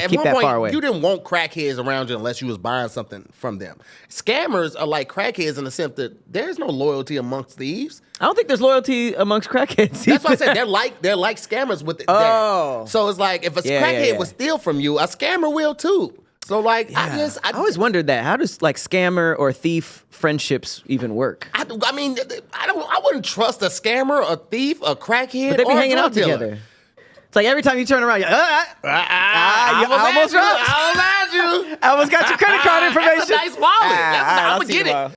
At Keep one that point, far away. you didn't want crackheads around you unless you was buying something from them. Scammers are like crackheads in the sense that there's no loyalty amongst thieves. I don't think there's loyalty amongst crackheads. That's why I said they're like scammers with that. So it's like if a crackhead would steal from you, a scammer will too. So like I always wondered that. How does like scammer or thief friendships even work? I mean, I wouldn't trust a scammer, a thief, a crackhead, But they be or hanging a out drug dealer. together. It's like every time you turn around, you're, I almost had you. I almost got your credit card information. That's a nice wallet. I'm gonna get it.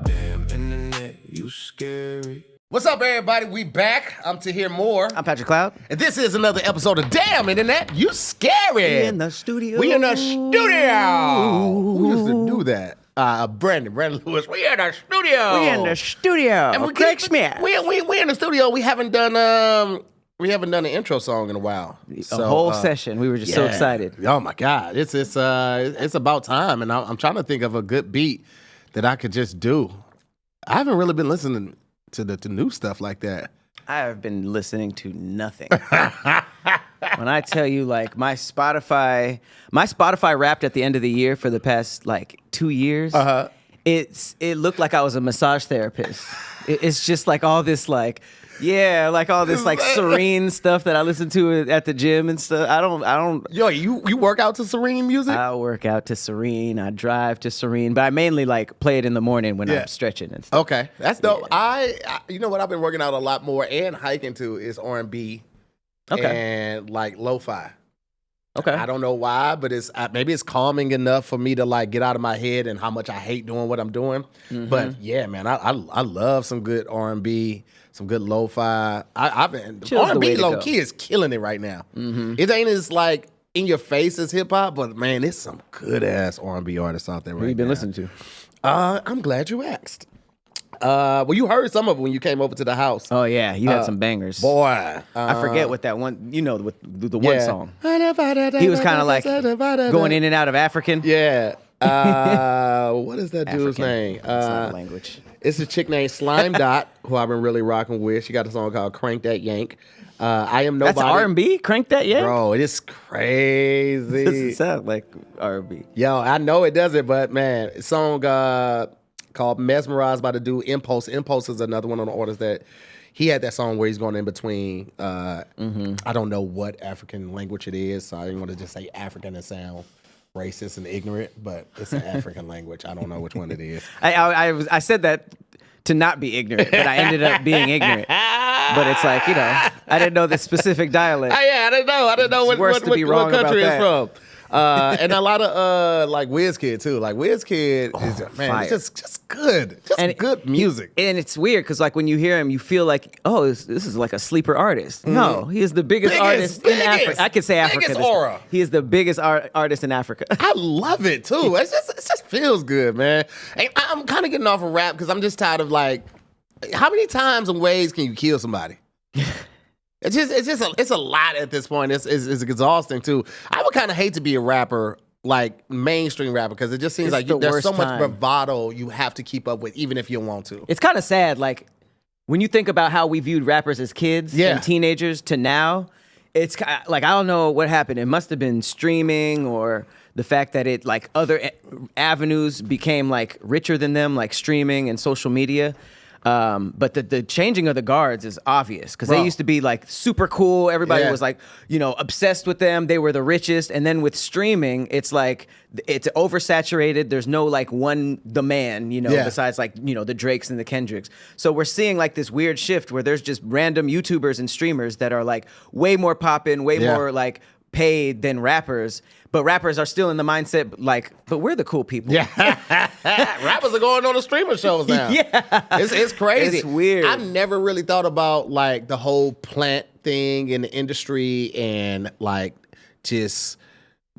Damn internet, you scary. What's up, everybody? We back. I'm Tahir Moore. I'm Patrick Cloud. And this is another episode of Damn Internet, You Scary. We in the studio. We in the studio. Who used to do that? Brandon Lewis. We in the studio. We in the studio. And Craig Smith. We in the studio. We haven't done an intro song in a while. A whole session. We were just so excited. Oh my God. It's about time. And I'm trying to think of a good beat that I could just do. I haven't really been listening to new stuff like that. I have been listening to nothing. When I tell you, like, my Spotify Wrapped at the end of the year for the past like 2 years. It looked like I was a massage therapist. It's just like all this like serene stuff that I listen to at the gym and stuff. I don't. Yo, you work out to serene music? I work out to serene. I drive to serene, but I mainly like play it in the morning when I'm stretching and stuff. Okay, that's dope. Yeah. I you know what I've been working out a lot more and hiking to is R&B. And like lo-fi. Okay. I don't know why, but maybe it's calming enough for me to like get out of my head and how much I hate doing what I'm doing. Mm-hmm. But yeah, man, I love some good R&B, some good lo-fi. R&B low key is killing it right now. Mm-hmm. It ain't as like in your face as hip hop, but man, there's some good ass R&B artists out there right now. Who you been listening to? I'm glad you asked. Well, you heard some of it when you came over to the house. Oh yeah, you had some bangers, boy. I forget what that one. You know, with the one song. He was kind of like going in and out of African. Yeah. What is that dude's name? It's not a language. It's a chick named Slime Dot, who I've been really rocking with. She got a song called "Crank That Yank." I am nobody. That's R&B. Crank That Yank, bro. It is crazy. It doesn't sound like R&B. Yo, I know it doesn't, but man, it's song called Mesmerized by the dude Impulse. Impulse is another one on the artist that he had that song where he's going in between. I don't know what African language it is, so I didn't want to just say African and sound racist and ignorant, but it's an African language. I don't know which one it is. I said that to not be ignorant, but I ended up being ignorant. But it's like, you know, I didn't know the specific dialect. I didn't know what country it's from. And a lot of like WizKid too. Like WizKid is man, it's just good, good music. And it's weird because like when you hear him, you feel like, oh, this is like a sleeper artist. No, he is the biggest artist in Africa. I could say Africa. Aura. He is the biggest artist in Africa. I love it too. It just feels good, man. And I'm kind of getting off of rap because I'm just tired of like, how many times and ways can you kill somebody? It's a lot at this point. It's exhausting too. I would kind of hate to be a rapper, like mainstream rapper, because it just seems like there's so much bravado you have to keep up with, even if you want to. It's kind of sad, like when you think about how we viewed rappers as kids and teenagers to now. It's like I don't know what happened. It must have been streaming or the fact that it like other avenues became like richer than them, like streaming and social media. But the changing of the guards is obvious because they used to be like super cool. Everybody was like, you know, obsessed with them. They were the richest. And then with streaming, it's like it's oversaturated. There's no like the man, you know, besides like, you know, the Drakes and the Kendricks. So we're seeing like this weird shift where there's just random YouTubers and streamers that are like way more poppin', way more like paid than rappers. But rappers are still in the mindset, like, but we're the cool people. Yeah. Rappers are going on the streamer shows now. Yeah. It's crazy. It's weird. I've never really thought about, like, the whole plant thing in the industry and, like, just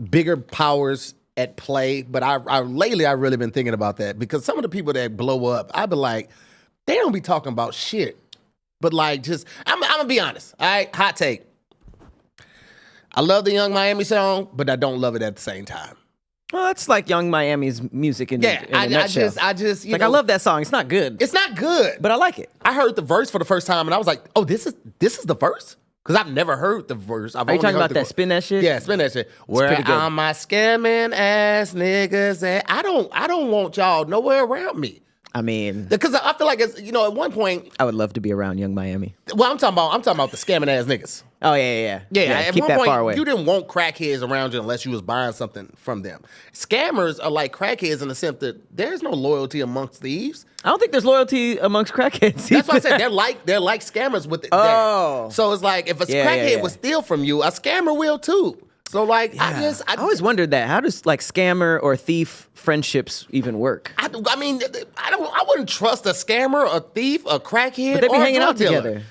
bigger powers at play. But lately I've really been thinking about that because some of the people that blow up, I've been like, they don't be talking about shit. But, like, just, I'm going to be honest. All right, hot take. I love the Young Miami song, but I don't love it at the same time. Well, that's like Young Miami's music in a nutshell. I just, I love that song. It's not good. It's not good, but I like it. I heard the verse for the first time, and I was like, "Oh, this is the verse." Because I've never heard the verse. Are you talking about that spin that shit? Yeah, spin that shit. Where pretty good. are my scamming ass niggas at? I don't want y'all nowhere around me. I mean, Because I feel like it's, at one point. I would love to be around Young Miami. Well, I'm talking about the scamming ass niggas. Oh yeah. Yeah, at keep one that point, far away. you didn't want crackheads around you unless you was buying something from them. Scammers are like crackheads in the sense that there's no loyalty amongst thieves. I don't think there's loyalty amongst crackheads. That's what I said. They're like scammers with it. Oh. So it's like if a crackhead would steal from you, a scammer will too. So like I always wondered that. How does like scammer or thief friendships even work? I mean, I wouldn't trust a scammer, a thief, a crackhead, But they be or hanging a out drug dealer. together.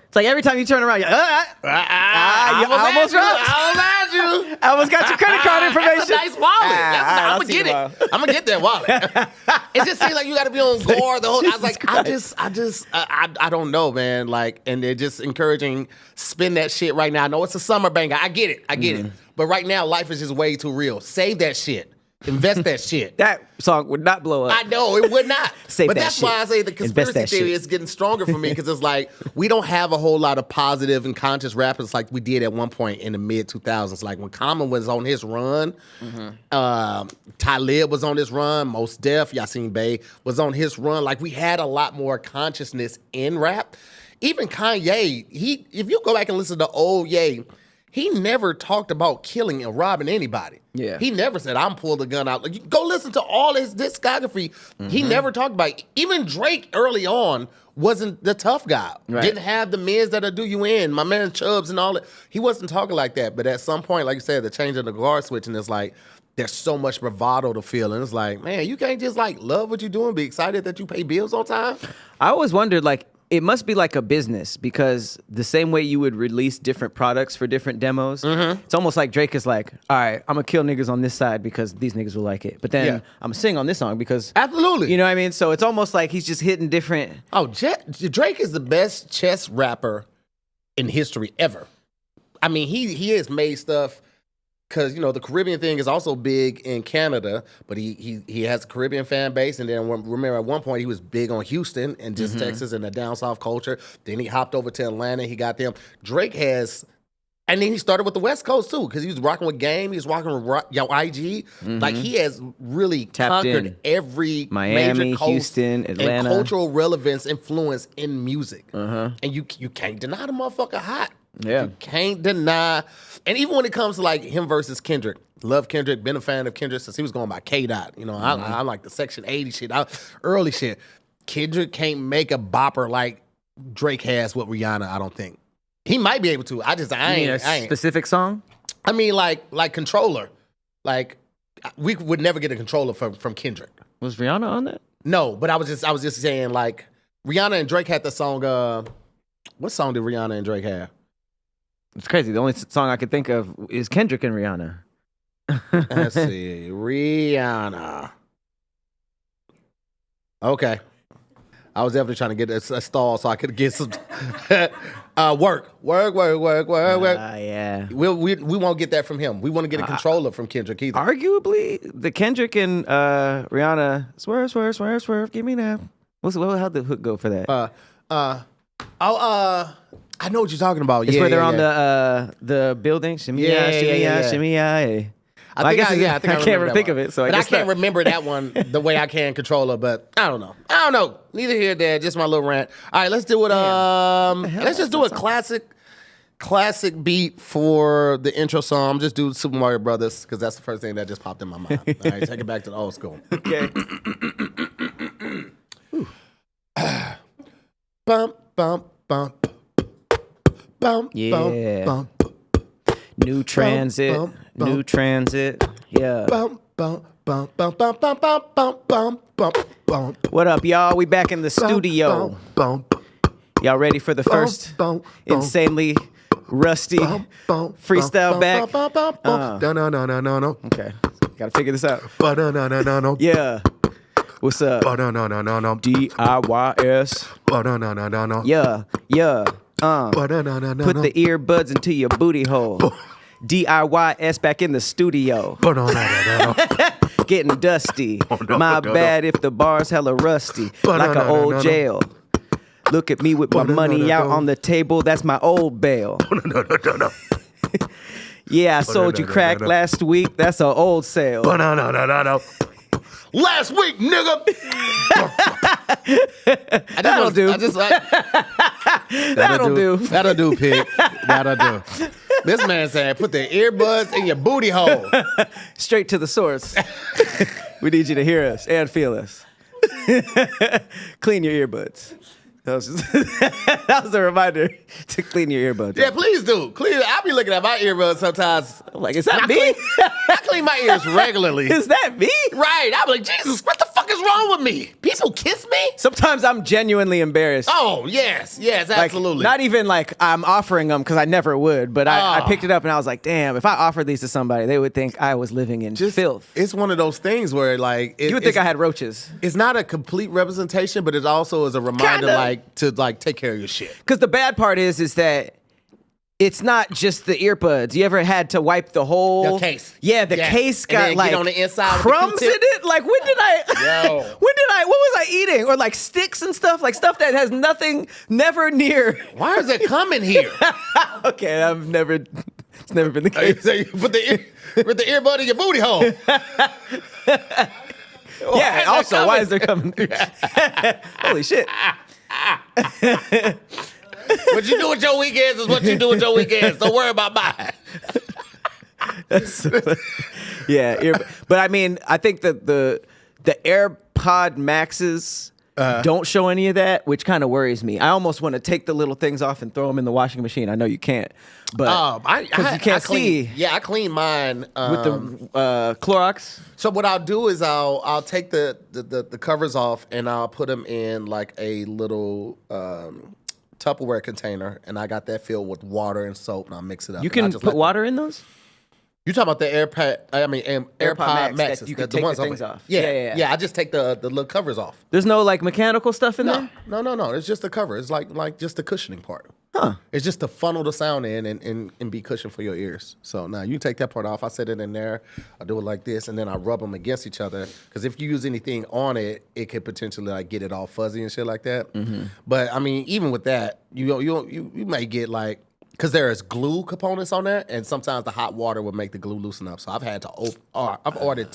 It's like every time you turn around, you're I almost had you. I almost got your credit card information. That's a nice wallet. I'm gonna get it. I'm gonna get that wallet. It just seems like you got to be on guard the whole. I was like, I don't know, man. Like, and they're just encouraging spin that shit right now. I know it's a summer banger. I get it. But right now, life is just way too real. Save that shit. Invest that shit. That song would not blow up. I know, it would not. Save but that that's shit. why I say the conspiracy that theory shit. is getting stronger for me because it's like we don't have a whole lot of positive and conscious rappers like we did at one point in the mid 2000s. Like when Common was on his run, Talib was on his run, Mos Def, Yasin Bey was on his run. Like we had a lot more consciousness in rap. Even Kanye, if you go back and listen to old Ye, he never talked about killing or robbing anybody. Yeah. He never said, I'm pulling the gun out. Like, you go listen to all his discography. He never talked about it. Even Drake early on wasn't the tough guy. Right. Didn't have the men's that'll do you in. My man Chubbs and all that. He wasn't talking like that. But at some point, like you said, the change of the guard switch, and it's like, there's so much bravado to feel. And it's like, man, you can't just like love what you're doing, be excited that you pay bills on time. I always wondered, like, it must be like a business because the same way you would release different products for different demos, it's almost like Drake is like, all right, I'm going to kill niggas on this side because these niggas will like it. But then I'm going to sing on this song because... Absolutely. You know what I mean? So it's almost like he's just hitting different... Oh, Drake is the best chess rapper in history ever. I mean, he has made stuff... Because, the Caribbean thing is also big in Canada, but he has a Caribbean fan base. And then remember, at one point, he was big on Houston and just Texas and the down south culture. Then he hopped over to Atlanta. He got them. Drake has... And then he started with the West Coast, too, because he was rocking with Game. He was rocking with IG. Like, he has really conquered every Miami, major coast Houston, Atlanta. and cultural relevance, influence in music. And you can't deny the motherfucker hot. Yeah. You can't deny. And even when it comes to like him versus Kendrick, love Kendrick, been a fan of Kendrick since he was going by K-Dot. I like the Section 80 shit, early shit. Kendrick can't make a bopper like Drake has with Rihanna, I don't think. He might be able to. I ain't. Specific song? I mean, like Controller. Like, we would never get a Controller from Kendrick. Was Rihanna on that? No, but I was just saying, like, Rihanna and Drake had the song, what song did Rihanna and Drake have? It's crazy. The only song I could think of is Kendrick and Rihanna. Let's see. Rihanna. Okay. I was definitely trying to get a stall so I could get some work. Yeah. We won't get that from him. We want to get a controller from Kendrick either. Arguably, the Kendrick and Rihanna, swerve, swerve, swerve, swerve, give me that. How'd the hook go for that? I know what you're talking about. It's where they're on the building. Shimmy shimmy I can't think of it. So I can't remember that one the way I can Controller, but I don't know. Neither here nor there. Just my little rant. All right, let's do it. Let's just do a classic beat for the intro song. Just do Super Mario Brothers because that's the first thing that just popped in my mind. All right, take it back to the old school. Okay. Bump, bump, bump. Bump, yeah. bump, bump. New transit. Bump, New transit. Yeah. Bump, bump, bump, bump, bump, bump, bump, bump, bump, bump, bump. What up, y'all? We back in the studio. Bump, bump, y'all ready for the first insanely rusty freestyle back? No. Okay. Gotta figure this out. No. Yeah. What's up? No. DIYS. Yeah. Put the earbuds into your booty hole. DIYS back in the studio. Getting dusty. My bad if the bar's hella rusty. Like an old jail. Look at me with my money out on the table. That's my old bail. Yeah, I sold you crack last week. That's an old sale. Last week, nigga. That'll do. That'll do. That'll do, pig. That'll do. This man said, put the earbuds in your booty hole. Straight to the source. We need you to hear us and feel us. Clean your earbuds. That was a reminder to clean your earbuds. Yeah, please do. Clean. I be looking at my earbuds sometimes. I'm like, is that me? I clean my ears regularly. Is that me? Right. I'm like, Jesus, what the fuck is wrong with me? People kiss me? Sometimes I'm genuinely embarrassed. Oh, yes. Yes, Like, absolutely. not even like I'm offering them because I never would, but I picked it up and I was like, damn, if I offered these to somebody, they would think I was living in filth. It's one of those things where, like... You would think I had roaches. It's not a complete representation, but it also is a reminder, Kinda. to take care of your shit. Because the bad part is that it's not just the earbuds. You ever had to wipe the whole... The case. Yeah, the Yeah. case And got then like get on the inside with the crumbs in Q-tip. it. Like when did I... Yo. what was I eating? Or like sticks and stuff? Like stuff that has nothing, never near... Why is it coming here? Okay, it's never been the case. So you put the earbud in your booty hole. Yeah, also, why is there coming... Holy shit. What you do with your weekends is what you do with your weekends. Don't worry about mine. Yeah, but I mean, I think that the AirPod Maxes don't show any of that, which kind of worries me. I almost want to take the little things off and throw them in the washing machine. I know you can't, but because you can't see. Yeah, I clean mine With the Clorox. So what I'll do is I'll take the covers off and I'll put them in like a little Tupperware container, and I got that filled with water and soap, and I'll mix it up. You can put water in those? You talking about the AirPod Max Maxes? that you can the take ones the things over- off. Yeah, Yeah. I just take the little covers off. There's no like mechanical stuff in there? No. It's just the cover. It's like just the cushioning part. Huh. It's just to funnel the sound in and be cushioned for your ears. So now you take that part off. I set it in there. I do it like this, and then I rub them against each other. Because if you use anything on it, it could potentially like get it all fuzzy and shit like that. Mm-hmm. But I mean, even with that, you may get like, because there is glue components on there, and sometimes the hot water will make the glue loosen up. So I've had to I've ordered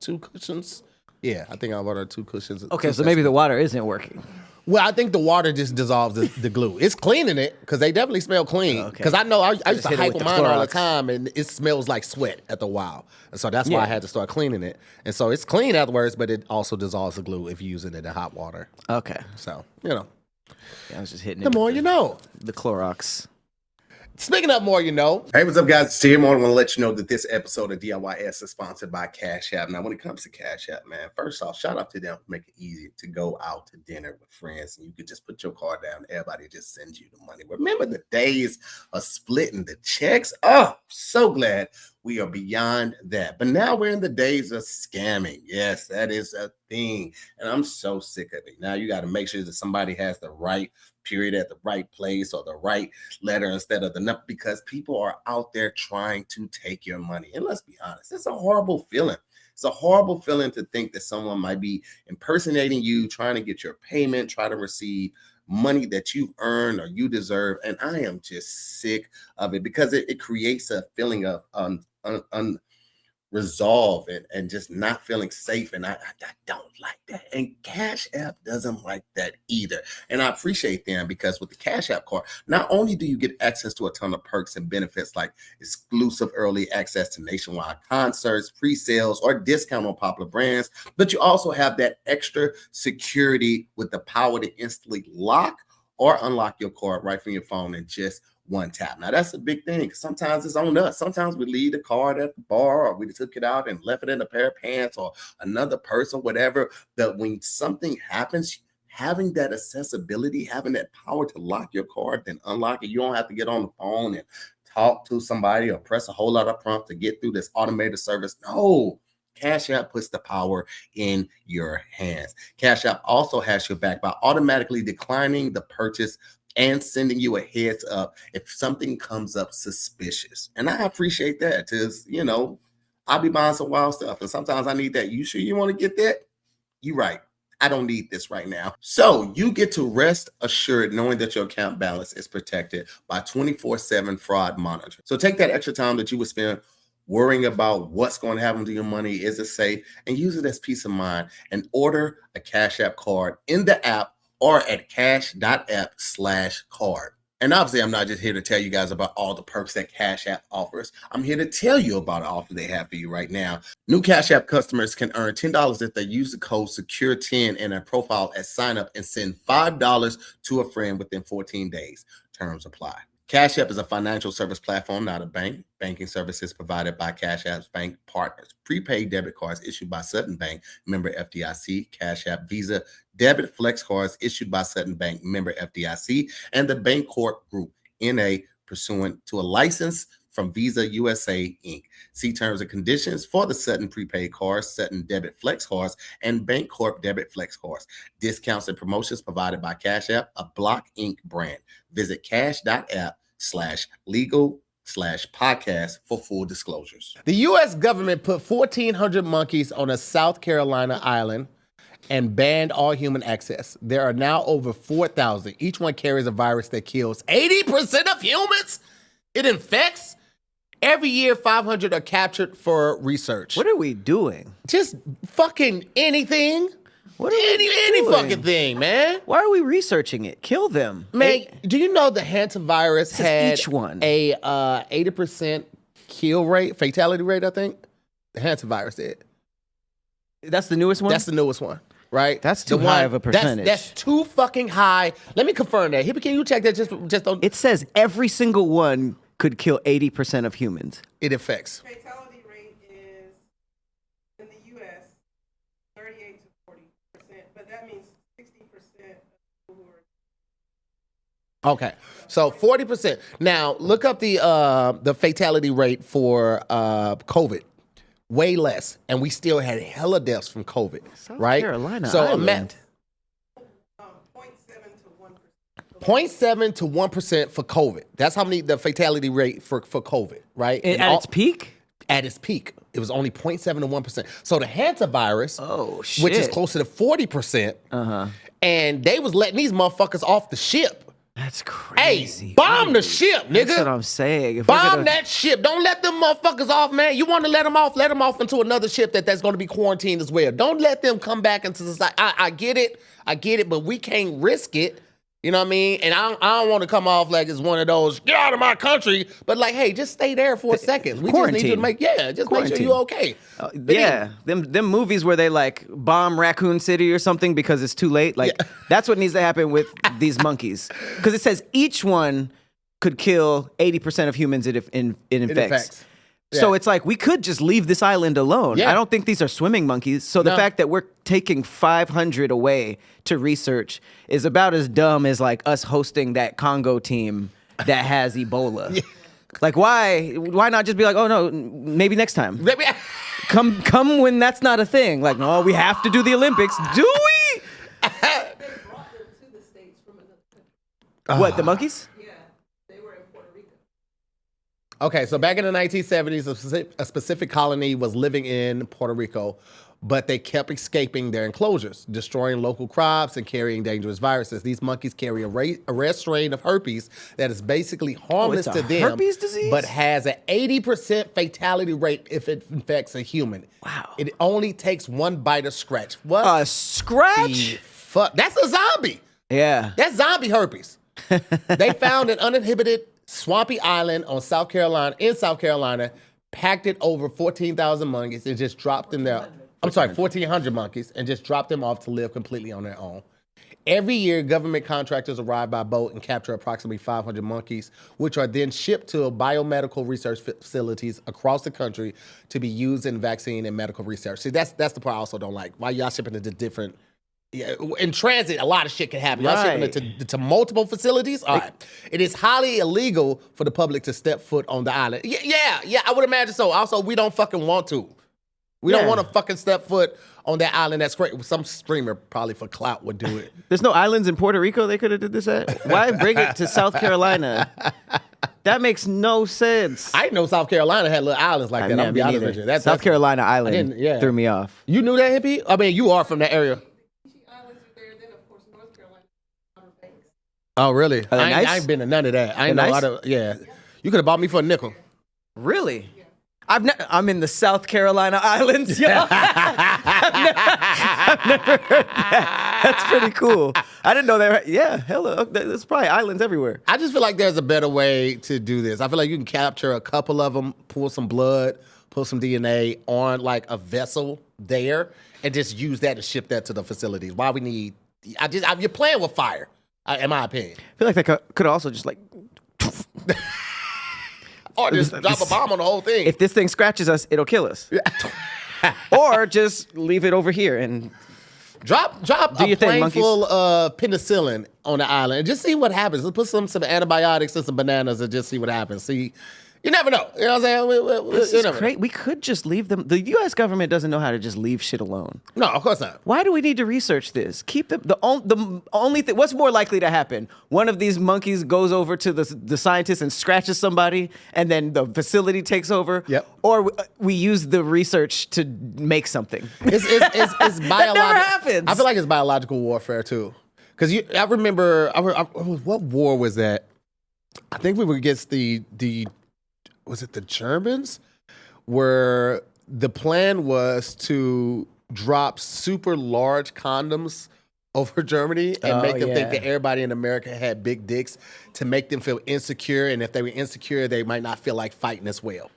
2 cushions. Yeah, I think I've ordered 2 cushions. Okay, so maybe the water isn't working. Well, I think the water just dissolves the glue. It's cleaning it because they definitely smell clean. Okay. Because I know I used to hit it hype with on the mine all the Clorox. time, and it smells like sweat after a while. And so that's why Yeah. I had to start cleaning it. And so it's clean afterwards, but it also dissolves the glue if you're using it in hot water. Okay. So, you know, Yeah, I was just hitting the it. more with you know. The Clorox. Speaking of more, you know. Hey, what's up, guys? It's Tahir. I want to let you know that this episode of DIYS is sponsored by Cash App. Now, when it comes to Cash App, man, first off, shout out to them for making it easy to go out to dinner with friends, and you can just put your card down. Everybody just sends you the money. Remember the days of splitting the checks? Oh, so glad we are beyond that. But now we're in the days of scamming. Yes, that is a thing, and I'm so sick of it. Now you got to make sure that somebody has the right period at the right place or the right letter instead of the number, because people are out there trying to take your money. And let's be honest, it's a horrible feeling. It's a horrible feeling to think that someone might be impersonating you, trying to get your payment, try to receive money that you've earned or you deserve. And I am just sick of it because it creates a feeling of unresolved and just not feeling safe. And I don't like that. And Cash App doesn't like that either. And I appreciate them because with the Cash App card, not only do you get access to a ton of perks and benefits like exclusive early access to nationwide concerts, pre-sales, or discount on popular brands, but you also have that extra security with the power to instantly lock or unlock your card right from your phone in just one tap. Now, that's a big thing because sometimes it's on us. Sometimes we leave the card at the bar, or we took it out and left it in a pair of pants or another purse or whatever. That when something happens, having that accessibility, having that power to lock your card, then unlock it, you don't have to get on the phone and talk to somebody or press a whole lot of prompts to get through this automated service. No. Cash App puts the power in your hands. Cash App also has your back by automatically declining the purchase and sending you a heads up if something comes up suspicious. And I appreciate that because, you know, I'll be buying some wild stuff and sometimes I need that. You sure you want to get that? You right. I don't need this right now. So you get to rest assured knowing that your account balance is protected by 24/7 fraud monitoring. So take that extra time that you would spend worrying about what's going to happen to your money, is it safe, and use it as peace of mind, and order a Cash App card in the app or at cash.app/card. And obviously, I'm not just here to tell you guys about all the perks that Cash App offers. I'm here to tell you about an offer they have for you right now. New Cash App customers can earn $10 if they use the code SECURE10 in their profile at sign up and send $5 to a friend within 14 days. Terms apply. Cash App is a financial service platform, not a bank. Banking services provided by Cash App's bank partners. Prepaid debit cards issued by Sutton Bank, member FDIC. Cash App Visa debit flex cards issued by Sutton Bank, member FDIC, and the Bancorp Group, NA, pursuant to a license from Visa USA, Inc. See terms and conditions for the Sutton prepaid cards, Sutton debit flex cards, and Bancorp debit flex cards. Discounts and promotions provided by Cash App, a Block Inc. brand. Visit cash.app/legal/podcast for full disclosures. The U.S. government put 1,400 monkeys on a South Carolina island and banned all human access. There are now over 4,000. Each one carries a virus that kills 80% of humans. It infects. Every year, 500 are captured for research. What are we doing? Just fucking anything. What are we Any doing? fucking thing, man. Why are we researching it? Kill them. Man, do you know the Hantavirus had each one. a 80% kill rate, fatality rate, I think? The Hantavirus did. That's the newest one? That's the newest one, right? That's too high of a percentage. That's too fucking high. Let me confirm that. Hippie, can you check that just on... It says every single one could kill 80% of humans. It affects. Fatality rate is, in the U.S., 38 to 40%, but that means 60% of people who are... Okay, so 40%. Now, look up the fatality rate for COVID. Way less, and we still had hella deaths from COVID, South right? Carolina so Island. 0.7 to 1% for COVID. That's how many the fatality rate for COVID, right? And at its peak? At its peak, it was only 0.7 to 1%. So the Hantavirus, which is closer to 40%, and they was letting these motherfuckers off the ship. That's crazy. Hey, bomb the ship, nigga. That's what I'm saying. If bomb that ship. Don't let them motherfuckers off, man. You want to let them off into another ship that's going to be quarantined as well. Don't let them come back into society. I get it, but we can't risk it. You know what I mean? And I don't want to come off like it's one of those, get out of my country. But like, hey, just stay there for a second. We just need you to make sure you're okay. Them movies where they like bomb Raccoon City or something because it's too late. Like that's what needs to happen with these monkeys. Because it says each one could kill 80% of humans it infects. Yeah. So it's like we could just leave this island alone. Yeah. I don't think these are swimming monkeys. So the fact that we're taking 500 away to research is about as dumb as like us hosting that Congo team that has Ebola. Yeah. Like why not just be like, oh no, maybe next time. Come when that's not a thing. Like, no, we have to do the Olympics. Do we? They brought them to the States from another country. What, the monkeys? Yeah, they were in Puerto Rico. Okay, so back in the 1970s, a specific colony was living in Puerto Rico, but they kept escaping their enclosures, destroying local crops and carrying dangerous viruses. These monkeys carry a rare strain of herpes that is basically harmless to them, herpes disease? But has an 80% fatality rate if it infects a human. Wow. It only takes one bite or scratch. What? A scratch? Fuck. That's a zombie. Yeah. That's zombie herpes. They found an uninhibited swampy island in South Carolina, packed it over 14,000 monkeys and just dropped them there. 1,400 monkeys and just dropped them off to live completely on their own. Every year, government contractors arrive by boat and capture approximately 500 monkeys, which are then shipped to biomedical research facilities across the country to be used in vaccine and medical research. See, that's the part I also don't like. Why y'all shipping it to different... Yeah, in transit, a lot of shit can happen. Y'all shipping it to multiple facilities? All right. It is highly illegal for the public to step foot on the island. Yeah, I would imagine so. Also, we don't fucking want to. We don't want to fucking step foot on that island. That's great. Some streamer probably for clout would do it. There's no islands in Puerto Rico they could have did this at? Why bring it to South Carolina? That makes no sense. I didn't know South Carolina had little islands like that. I'm be honest with you. South Carolina Island threw me off. You knew that, Hippie? I mean, you are from that area. Oh, really? they I nice? ain't been to none of that. I ain't They're know nice? how to. Yeah, you could have bought me for a nickel. Really? I'm in the South Carolina Islands, yo. I've never heard that. That's pretty cool. I didn't know that. Yeah, hella. There's probably islands everywhere. I just feel like there's a better way to do this. I feel like you can capture a couple of them, pull some blood, pull some DNA on like a vessel there, and just use that to ship that to the facilities. Why we need? You're playing with fire, in my opinion. I feel like they could also just like. Or just drop a bomb on the whole thing. If this thing scratches us, it'll kill us. Or just leave it over here and drop Do a your thing, plane monkeys. full of penicillin on the island and just see what happens. Let's put some antibiotics and some bananas and just see what happens. See, you never know. You know what I'm saying? this You is never know. great. We could just leave them. The U.S. government doesn't know how to just leave shit alone. No, of course not. Why do we need to research this? Keep the only thing. What's more likely to happen? One of these monkeys goes over to the scientist and scratches somebody, and then the facility takes over. Yep. Or we use the research to make something. It's biological. That never happens. I feel like it's biological warfare too. Because I remember, what war was that? I think we were against the was it the Germans? Where the plan was to drop super large condoms over Germany and make them think that everybody in America had big dicks to make them feel insecure. And if they were insecure, they might not feel like fighting as well.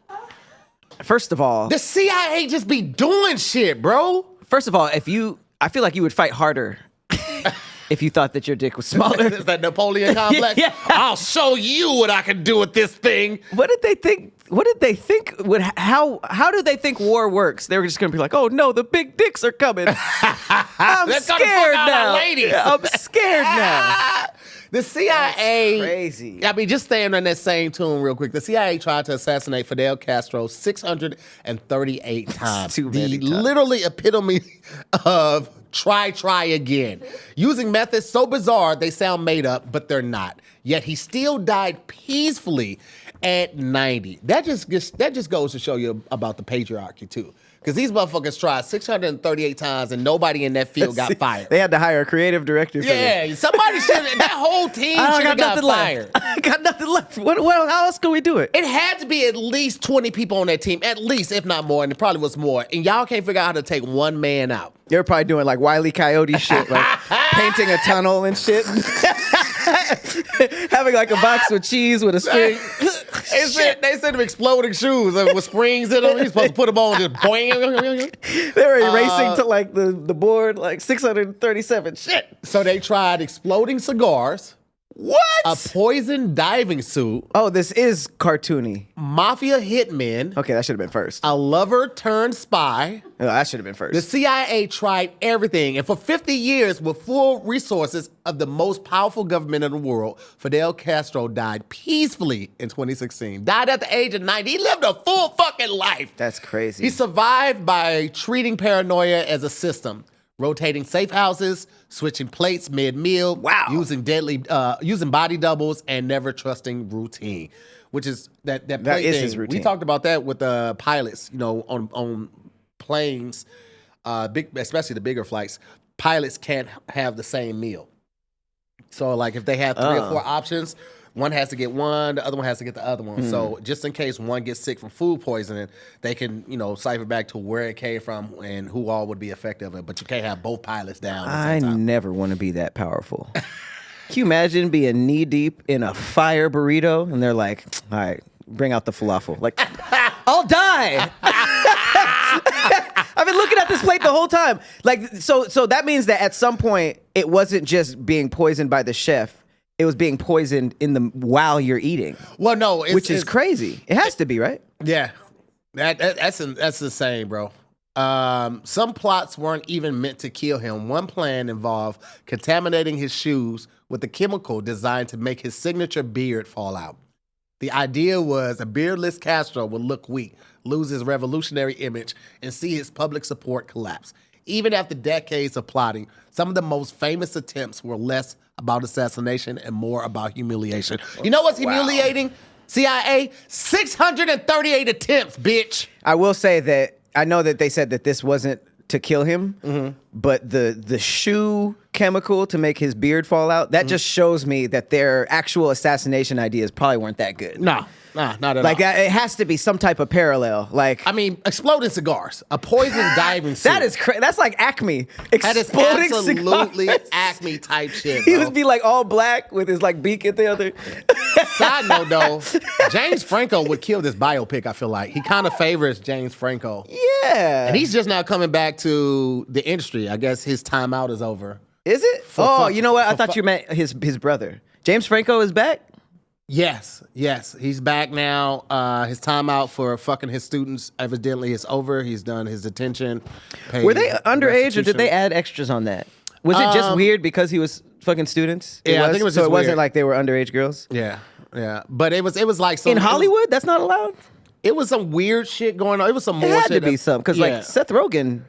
First of all, The CIA just be doing shit, bro. I feel like you would fight harder if you thought that your dick was smaller. It's that Napoleon complex. Yeah. I'll show you what I can do with this thing. What did they think? How do they think war works? They were just gonna be like, "Oh no, the big dicks are coming." I'm They're gonna fuck scared out now. our ladies. I'm scared now. The CIA, That's crazy. I mean, just staying on that same tune real quick. The CIA tried to assassinate Fidel Castro 638 times. too many times. Literally epitome of try again. Using methods so bizarre they sound made up, but they're not. Yet he still died peacefully at 90. That just goes to show you about the patriarchy too. Because these motherfuckers tried 638 times and nobody in that field got fired. They had to hire a creative director for this. Yeah, somebody should. That whole team should have got fired. I got nothing left. How else can we do it? It had to be at least 20 people on that team, at least, if not more, and it probably was more. And y'all can't figure out how to take one man out. They were probably doing like Wile E. Coyote shit, like painting a tunnel and shit. Having like a box with cheese with a string. They sent him exploding shoes with springs in them. He's supposed to put them on and just boing. They were erasing to like the board, like 637. Shit. So they tried exploding cigars, What? a poison diving suit, Oh, this is cartoony. mafia hitmen, Okay, that should have been first. a lover turned spy. Oh, that should have been first. The CIA tried everything, and for 50 years, with full resources of the most powerful government in the world, Fidel Castro died peacefully in 2016. Died at the age of 90. He lived a full fucking life. That's crazy. He survived by treating paranoia as a system, rotating safe houses, switching plates mid-meal, Wow. using body doubles, and never trusting routine, which is that plate is thing. his routine. We talked about that with the pilots, on planes, especially the bigger flights. Pilots can't have the same meal. So, like, if they have 3 or 4 options, one has to get one, the other one has to get the other one. So, just in case one gets sick from food poisoning, they can, cipher back to where it came from and who all would be affected of it. But you can't have both pilots down at the I same time. never want to be that powerful. Can you imagine being knee deep in a fire burrito and they're like, all right, bring out the falafel. Like, I'll die. I've been looking at this plate the whole time. Like, so that means that at some point it wasn't just being poisoned by the chef. It was being poisoned while you're eating. Well, no, Which is crazy. It has to be, right? Yeah, that's insane, bro. Some plots weren't even meant to kill him. One plan involved contaminating his shoes with a chemical designed to make his signature beard fall out. The idea was a beardless Castro would look weak, lose his revolutionary image, and see his public support collapse. Even after decades of plotting, some of the most famous attempts were less about assassination and more about humiliation. You know what's humiliating? CIA? 638 attempts, bitch. I will say that I know that they said that this wasn't to kill him, but the shoe chemical to make his beard fall out, that just shows me that their actual assassination ideas probably weren't that good. Nah, not at all. Like it has to be some type of parallel. Like I mean, exploding cigars, a poison diving suit. that is that's like Acme. That is Exploding absolutely cigars. Acme type shit. He bro. would be like all black with his like beak at the other. Side note though, James Franco would kill this biopic. I feel like he kind of favors James Franco, Yeah. and he's just now coming back to the industry. I guess his time out is over. Is it? You know what? I thought fu- you meant his brother. James Franco is back? Yes, he's back now. His time out for fucking his students evidently is over. He's done his detention. Were they underage or did they restitution. add extras on that? Was it just weird because he was fucking students? Yeah, I think it was So just it wasn't weird. like they were underage girls? Yeah, but it was like some, In Hollywood, that's not allowed? It was some weird shit going on. It was some It more had shit to be something because like Seth Rogen,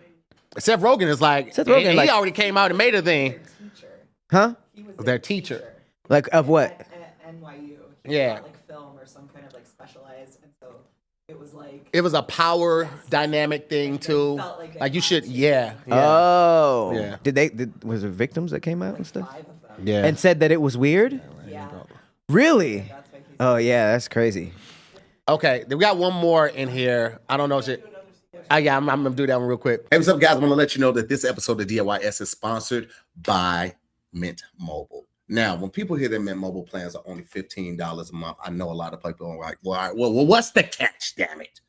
Seth Rogen is like Seth Rogen, he like- already came out and made a thing. huh? Their teacher. Like of what? At NYU. He Yeah. taught, like film or some kind of like specialized, and so it was like It was a power dynamic thing too. felt like Like they you had should, to. yeah. Oh. Yeah. Was there victims that came out and stuff? 5 of them. Yeah. And said that it was weird? Yeah. Really? That's why he's Oh yeah, that's crazy. Okay, we got one more in here. I don't know if it. Yeah, I'm gonna do that one real quick. Hey, what's up, guys? I want to let you know that this episode of DIYS is sponsored by Mint Mobile. Now, when people hear that Mint Mobile plans are only $15 a month, I know a lot of people are like, well, all right, well, what's the catch, damn it?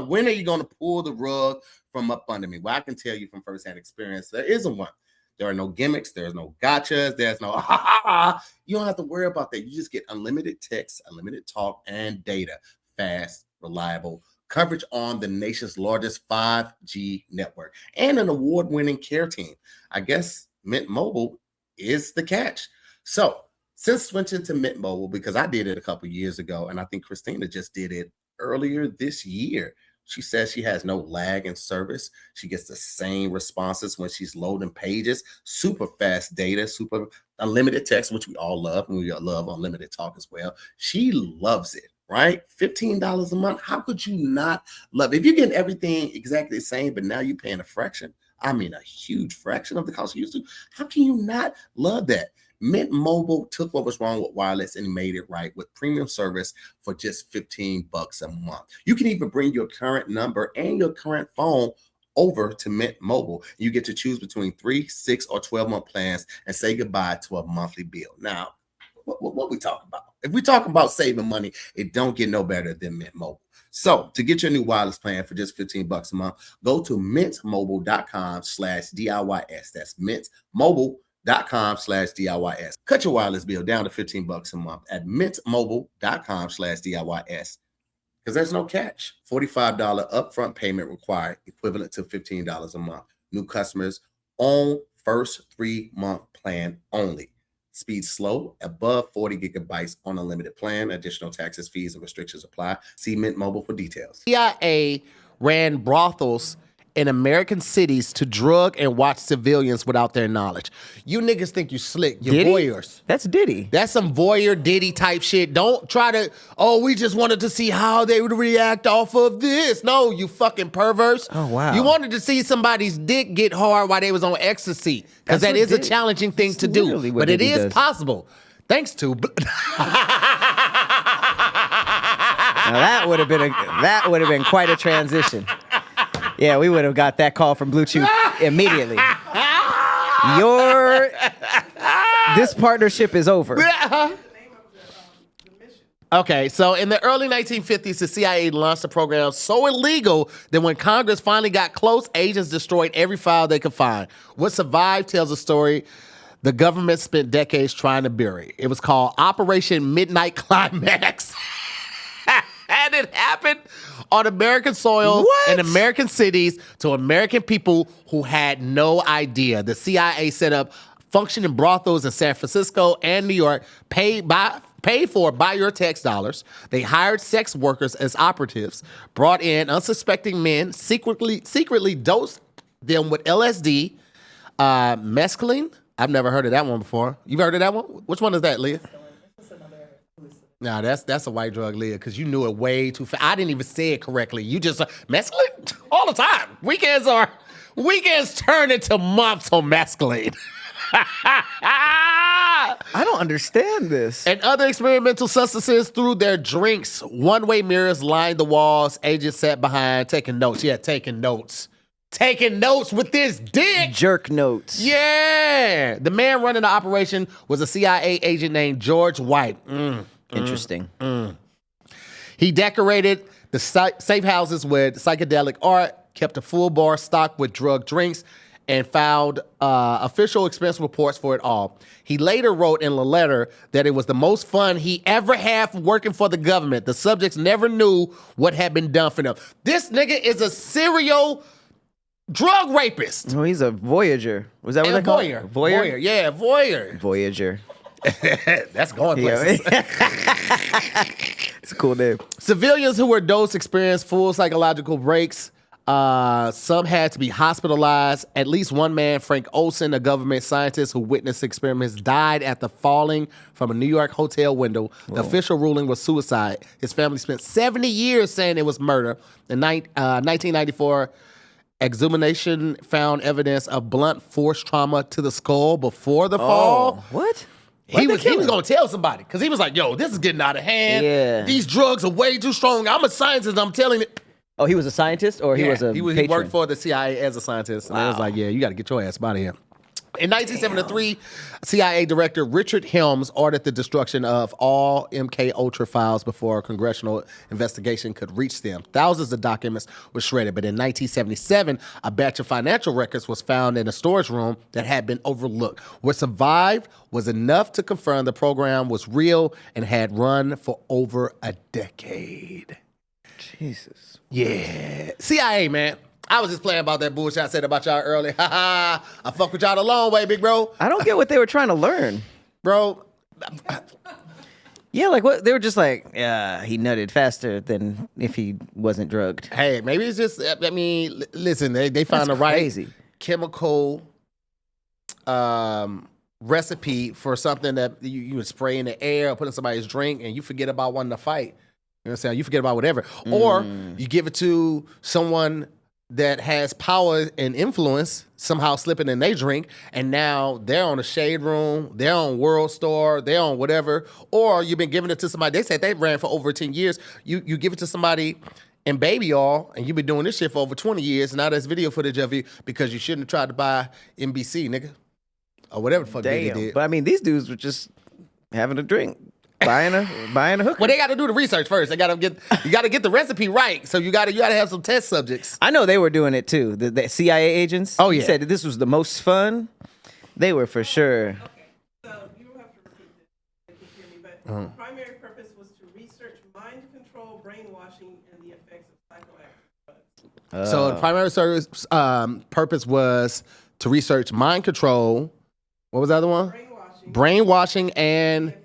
When are you going to pull the rug from up under me? Well, I can tell you from firsthand experience, there isn't one. There are no gimmicks. There's no gotchas. There's no You don't have to worry about that. You just get unlimited text, unlimited talk, and data. Fast, reliable coverage on the nation's largest 5G network and an award-winning care team. I guess Mint Mobile is the catch. So since switching to Mint Mobile, because I did it a couple years ago, and I think Christina just did it earlier this year. She says she has no lag in service. She gets the same responses when she's loading pages, super fast data, super unlimited text, which we all love, and we love unlimited talk as well. She loves it, right? $15 a month. How could you not love it? If you're getting everything exactly the same, but now you're paying a fraction, I mean a huge fraction of the cost you used to, how can you not love that? Mint Mobile took what was wrong with wireless and made it right with premium service for just $15 a month. You can even bring your current number and your current phone over to Mint Mobile. You get to choose between 3, 6, or 12-month plans and say goodbye to a monthly bill. Now, what we talking about? If we talking about saving money, it don't get no better than Mint Mobile. So to get your new wireless plan for just $15 a month, go to mintmobile.com/DIYS. That's mintmobile.com/DIYS. Cut your wireless bill down to $15 a month at mintmobile.com/DIYS. Because there's no catch. $45 upfront payment required, equivalent to $15 a month. New customers on first 3-month plan only. Speed slow, above 40 gigabytes on unlimited plan. Additional taxes, fees, and restrictions apply. See Mint Mobile for details. CIA ran brothels in American cities to drug and watch civilians without their knowledge. You niggas think you slick. You're Diddy? voyeurs. That's Diddy. That's some voyeur Diddy type shit. Don't try to, we just wanted to see how they would react off of this. No, you fucking perverse. Oh, wow. You wanted to see somebody's dick get hard while they was on ecstasy. Because That's that what is a Diddy- challenging thing that's to do. literally what But it Diddy is does. possible. Thanks to... Now that would have been quite a transition. Yeah, we would have got that call from Blue Chew immediately. This partnership is over. Okay, so in the early 1950s, the CIA launched a program so illegal that when Congress finally got close, agents destroyed every file they could find. What survived tells a story the government spent decades trying to bury. It was called Operation Midnight Climax. And it happened on American soil in American cities to American people who had no idea. The CIA set up functioning brothels in San Francisco and New York, paid for by your tax dollars. They hired sex workers as operatives, brought in unsuspecting men, secretly dosed them with LSD, mescaline. I've never heard of that one before. You've heard of that one? Which one is that, Leah? No, that's a white drug, Leah, because you knew it way too fast. I didn't even say it correctly. You just mescaline all the time. Weekends are Weekends turn into months on masquerade. I don't understand this. And other experimental substances through their drinks. One-way mirrors lined the walls. Agents sat behind taking notes. Yeah, taking notes. Taking notes with this dick. Jerk notes. Yeah. The man running the operation was a CIA agent named George White. Interesting. He decorated the safe houses with psychedelic art, kept a full bar stocked with drug drinks, and filed official expense reports for it all. He later wrote in a letter that it was the most fun he ever had working for the government. The subjects never knew what had been done for them. This nigga is a serial drug rapist. Oh, he's a voyager. Was that what they call it? Voyeur. Yeah, voyeur. Voyager. That's going places. It's a cool name. Civilians who were dosed experienced full psychological breaks. Some had to be hospitalized. At least one man, Frank Olson, a government scientist who witnessed experiments, died after falling from a New York hotel window. The official ruling was suicide. His family spent 70 years saying it was murder. In 1994, exhumation found evidence of blunt force trauma to the skull before the fall. What? He was going to tell somebody because he was like, yo, this is getting out of hand. Yeah. These drugs are way too strong. I'm a scientist. I'm telling it. Oh, he was a scientist or he was a he patron? worked for the CIA as a scientist. And they was like, yeah, you got to get your ass out of here. In 1973, CIA Director Richard Helms ordered the destruction of all MKUltra files before a congressional investigation could reach them. Thousands of documents were shredded, but in 1977, a batch of financial records was found in a storage room that had been overlooked. What survived was enough to confirm the program was real and had run for over a decade. Jesus. Yeah. CIA, man. I was just playing about that bullshit I said about y'all earlier. Ha ha. I fuck with y'all the long way, big bro. I don't get what they were trying to learn. Bro. Yeah, like what? They were just like, yeah, he nutted faster than if he wasn't drugged. Hey, maybe it's just, I mean, listen, they found the right chemical recipe for something that you would spray in the air or put in somebody's drink and you forget about wanting to fight. You know what I'm saying? You forget about whatever. Or you give it to someone that has power and influence somehow slipping in their drink, and now they're on a shade room, they're on World Store, they're on whatever, or you've been giving it to somebody, they said they ran for over 10 years, you give it to somebody in baby oil, and you've been doing this shit for over 20 years, and now there's video footage of you because you shouldn't have tried to buy NBC, nigga, or whatever the fuck they did. But I mean, these dudes were just having a drink. Buying a hooker. Well, they got to do the research first. You got to get the recipe right. So you got to have some test subjects. I know they were doing it too. The CIA agents. Oh yeah. Said that this was the most fun. They were for sure. Okay, so you don't have to repeat this. You can hear me, but the primary purpose was to research mind control, brainwashing, and the effects of psychoactive drugs. So the primary purpose was to research mind control. What was the other one? Brainwashing and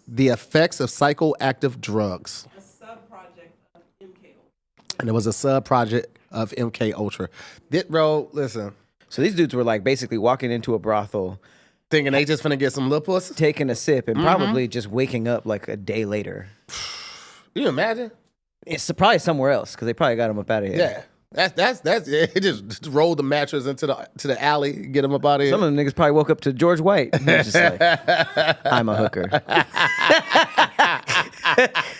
the effects of psychoactive drugs. A sub-project of MKUltra. And it was a sub-project of MKUltra. Bro, listen. So these dudes were like basically walking into a brothel, thinking they just finna get some little pussy? taking a sip, and probably just waking up like a day later. You imagine? It's probably somewhere else because they probably got him up out of here. Yeah. That's it. Just rolled the mattress into the alley, get them up out of here. Some of them niggas probably woke up to George White. They're just like, I'm a hooker.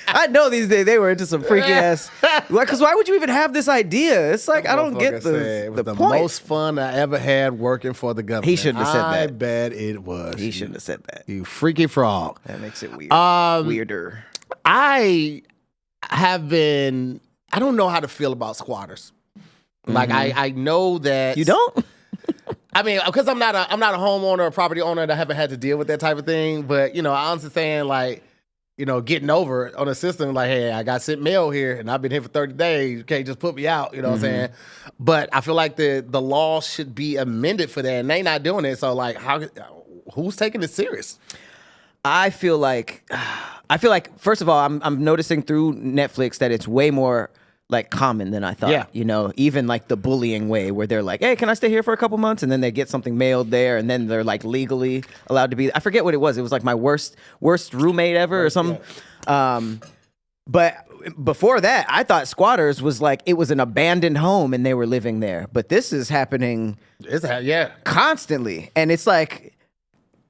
I know these days they were into some freaky ass. Like, because why would you even have this idea? It's like I don't get it was the point. most fun I ever had working for the government. He shouldn't have said that. I bet it was. He shouldn't have said that. You freaky frog. That makes it weird. Weirder. I don't know how to feel about squatters. Like I know that You don't? I mean, because I'm not a homeowner or property owner, that I haven't had to deal with that type of thing. But I understand, like, getting over it on a system. Like, hey, I got sent mail here, and I've been here for 30 days. You can't just put me out. You know what I'm saying? But I feel like the law should be amended for that, and they not doing it. So, like, who's taking this serious? I feel like first of all, I'm noticing through Netflix that it's way more like common than I thought. Yeah. Even like the bullying way where they're like, hey, can I stay here for a couple months? And then they get something mailed there and then they're like legally allowed to be. I forget what it was. It was like my worst roommate ever or something. Yeah. But before that, I thought squatters was like it was an abandoned home and they were living there. But this is happening constantly. And it's like,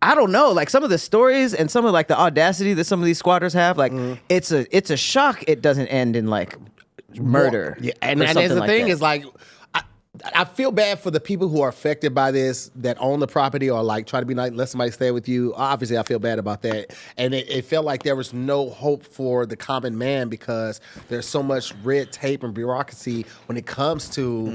I don't know, like some of the stories and some of like the audacity that some of these squatters have, like it's a shock it doesn't end in like murder. Yeah, and that's the thing is like, I feel bad for the people who are affected by this that own the property or like try to be like, let somebody stay with you. Obviously, I feel bad about that. And it felt like there was no hope for the common man because there's so much red tape and bureaucracy when it comes to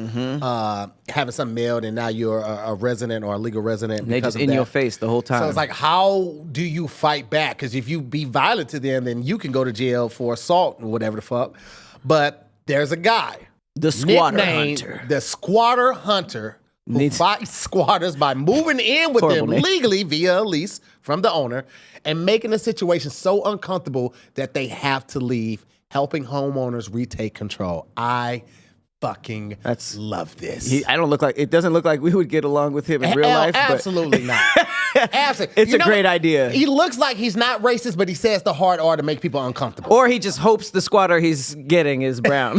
having something mailed and now you're a resident or a legal resident. And they just in your face the whole time. So it's like, how do you fight back? Because if you be violent to them, then you can go to jail for assault or whatever the fuck. But there's a guy. The squatter hunter. The squatter hunter who fights squatters by moving in with them legally via a lease from the owner and making the situation so uncomfortable that they have to leave, helping homeowners retake control. I fucking love this. It doesn't look like we would get along with him in real life. Absolutely not. Absolutely. It's a great idea. He looks like he's not racist, but he says the hard R to make people uncomfortable. Or he just hopes the squatter he's getting is brown.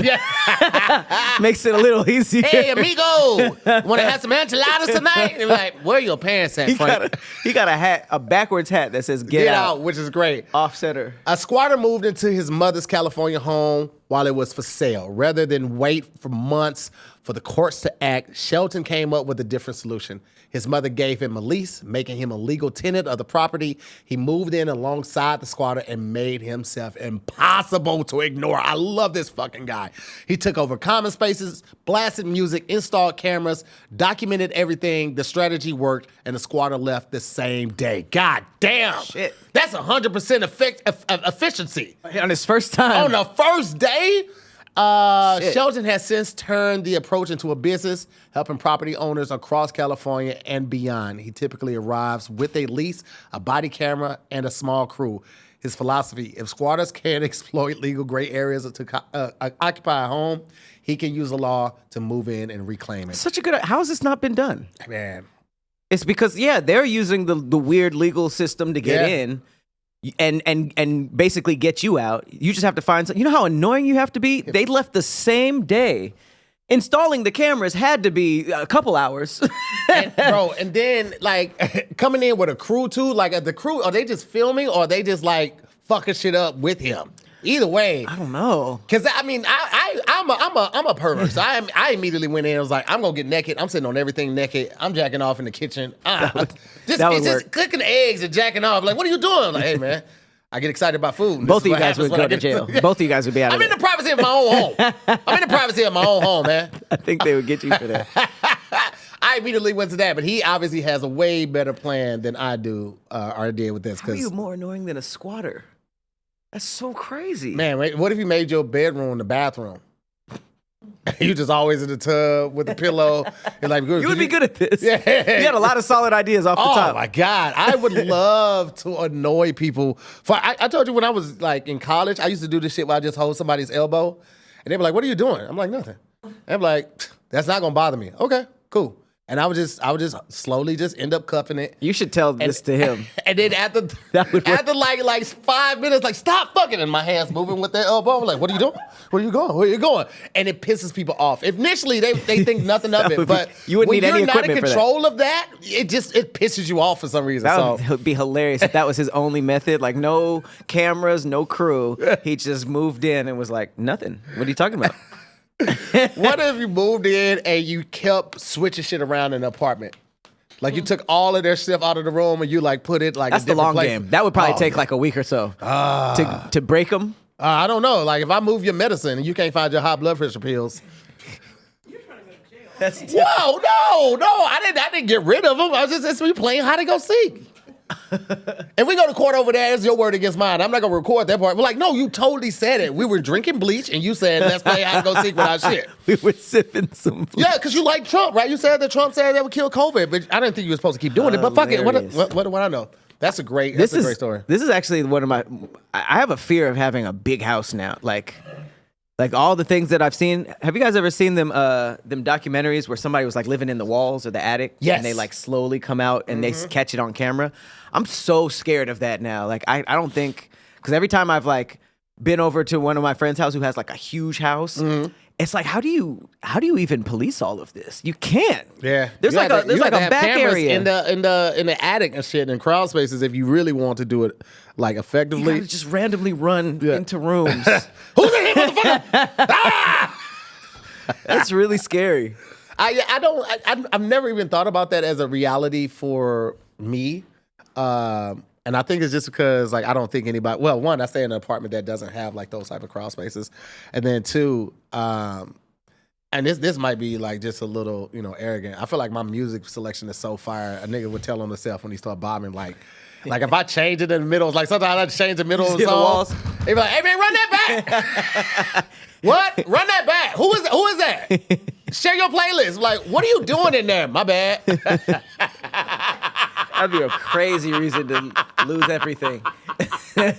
Makes it a little easier. Hey, amigo, want to have some enchiladas tonight? And like, where are your parents at, Frank? He got a hat, a backwards hat that says "Get out," which is great. Offsetter. A squatter moved into his mother's California home while it was for sale. Rather than wait for months for the courts to act, Shelton came up with a different solution. His mother gave him a lease, making him a legal tenant of the property. He moved in alongside the squatter and made himself impossible to ignore. I love this fucking guy. He took over common spaces, blasted music, installed cameras, documented everything. The strategy worked, and the squatter left the same day. God damn. Shit. That's 100% efficiency. On his first time. On the first day? Shelton has since turned the approach into a business, helping property owners across California and beyond. He typically arrives with a lease, a body camera, and a small crew. His philosophy, if squatters can't exploit legal gray areas to occupy a home, he can use the law to move in and reclaim it. Such a good... How has this not been done? Man. It's because, they're using the weird legal system to get in. And basically get you out. You just have to find you know how annoying you have to be? They left the same day. Installing the cameras had to be a couple hours. and then like coming in with a crew too, like the crew, are they just filming or are they just like fucking shit up with him? Either way, I don't know. Cause I mean, I'm a pervert. So I immediately went in and was like, I'm gonna get naked. I'm sitting on everything naked. I'm jacking off in the kitchen. Just cooking eggs and jacking off. Like, what are you doing? I'm like, hey man, I get excited about food. Both of you guys would go to jail. Both of you guys would be out of I'm in the privacy of my own home. I'm in the privacy of my own home, man. I think they would get you for that. I immediately went to that, but he obviously has a way better plan than I do or did with this. How are you more annoying than a squatter? That's so crazy. Man, what if you made your bedroom the bathroom? You just always in the tub with the pillow. You're like, you would be good at this. Yeah. You had a lot of solid ideas off the top. Oh my God. I would love to annoy people. I told you when I was like in college, I used to do this shit where I just hold somebody's elbow. And they'd be like, what are you doing? I'm like, nothing. And I'm like, that's not gonna bother me. Okay, cool. And I would just slowly just end up cuffing it. You should tell this to him. And then after like 5 minutes, like stop fucking, and my hands moving with their elbow. I'm like, what are you doing? Where are you going? Where are you going? And it pisses people off. Initially, they think nothing of it, but you wouldn't need any equipment for that. When you're not in control of that, it pisses you off for some reason. That would be hilarious if that was his only method. Like no cameras, no crew. He just moved in and was like, nothing. What are you talking about? What if you moved in and you kept switching shit around in the apartment? Like you took all of their stuff out of the room and you like put it like that's the long game. That would probably take like a week or so to break them. I don't know. Like if I move your medicine and you can't find your high blood pressure pills. You're trying to go to jail. Whoa, no, I didn't get rid of them. I was just we playing hide and go seek. If we go to court over there, it's your word against mine. I'm not gonna record that part. We're like, no, you totally said it. We were drinking bleach, and you said let's play hide and go seek with our shit. We were sipping some bleach. Yeah, because you like Trump, right? You said that Trump said that would kill COVID, but I didn't think you were supposed to keep doing it. But fuck it, what do I know? That's a great story. This is actually one of my. I have a fear of having a big house now. Like all the things that I've seen. Have you guys ever seen them documentaries where somebody was like living in the walls or the attic? Yes. And they like slowly come out and they catch it on camera. I'm so scared of that now. Like I don't think, because every time I've like been over to one of my friend's house who has like a huge house. Mm-hmm. It's like, how do you even police all of this? You can't. Yeah, There's you like have a to- you have to have back cameras area. in the attic and shit and crawl spaces if you really want to do it like You effectively. gotta just randomly run Yeah. into rooms. Who's in here, motherfucker? That's really scary. I've never even thought about that as a reality for me. And I think it's just because like I don't think anybody. Well, one, I stay in an apartment that doesn't have like those type of crawl spaces, and then two, and this might be like just a little arrogant. I feel like my music selection is so fire. A nigga would tell on himself when he start bombing like if I change it in the middle, like sometimes I change the middle of the see the song. walls? They be like, "Hey man, run that back." What? Run that back. Who is that? Share your playlist. Like, what are you doing in there? My bad. That'd be a crazy reason to lose everything. Hey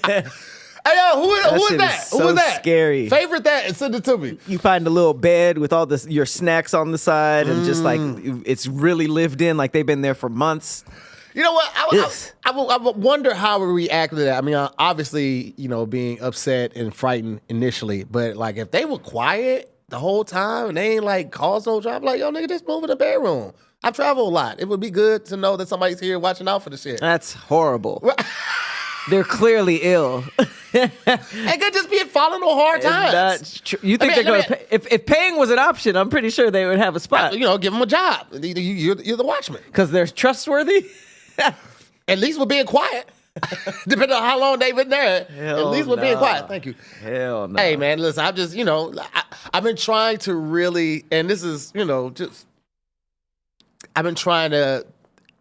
yo, who is shit that? is Who so is that? scary. Favorite that and send it to me. You find a little bed with all your snacks on the side, and just like it's really lived in, like they've been there for months. You know what? Yes. I wonder how we react to that. I mean, obviously, being upset and frightened initially, but like if they were quiet the whole time and they ain't like caused no trouble, like yo, nigga, just move in the bedroom. I travel a lot. It would be good to know that somebody's here watching out for the shit. That's horrible. They're clearly ill. They could just be falling on hard times. That's true. You think they're going to pay? If paying was an option, I'm pretty sure they would have a spot. Give them a job. You're the watchman. Because they're trustworthy? At least we're being quiet. Depending on how long they've been there. At least we're being quiet. Thank you. Hell no. Hey, man, listen, I'm just, I've been trying to really, and this is, I've been trying to,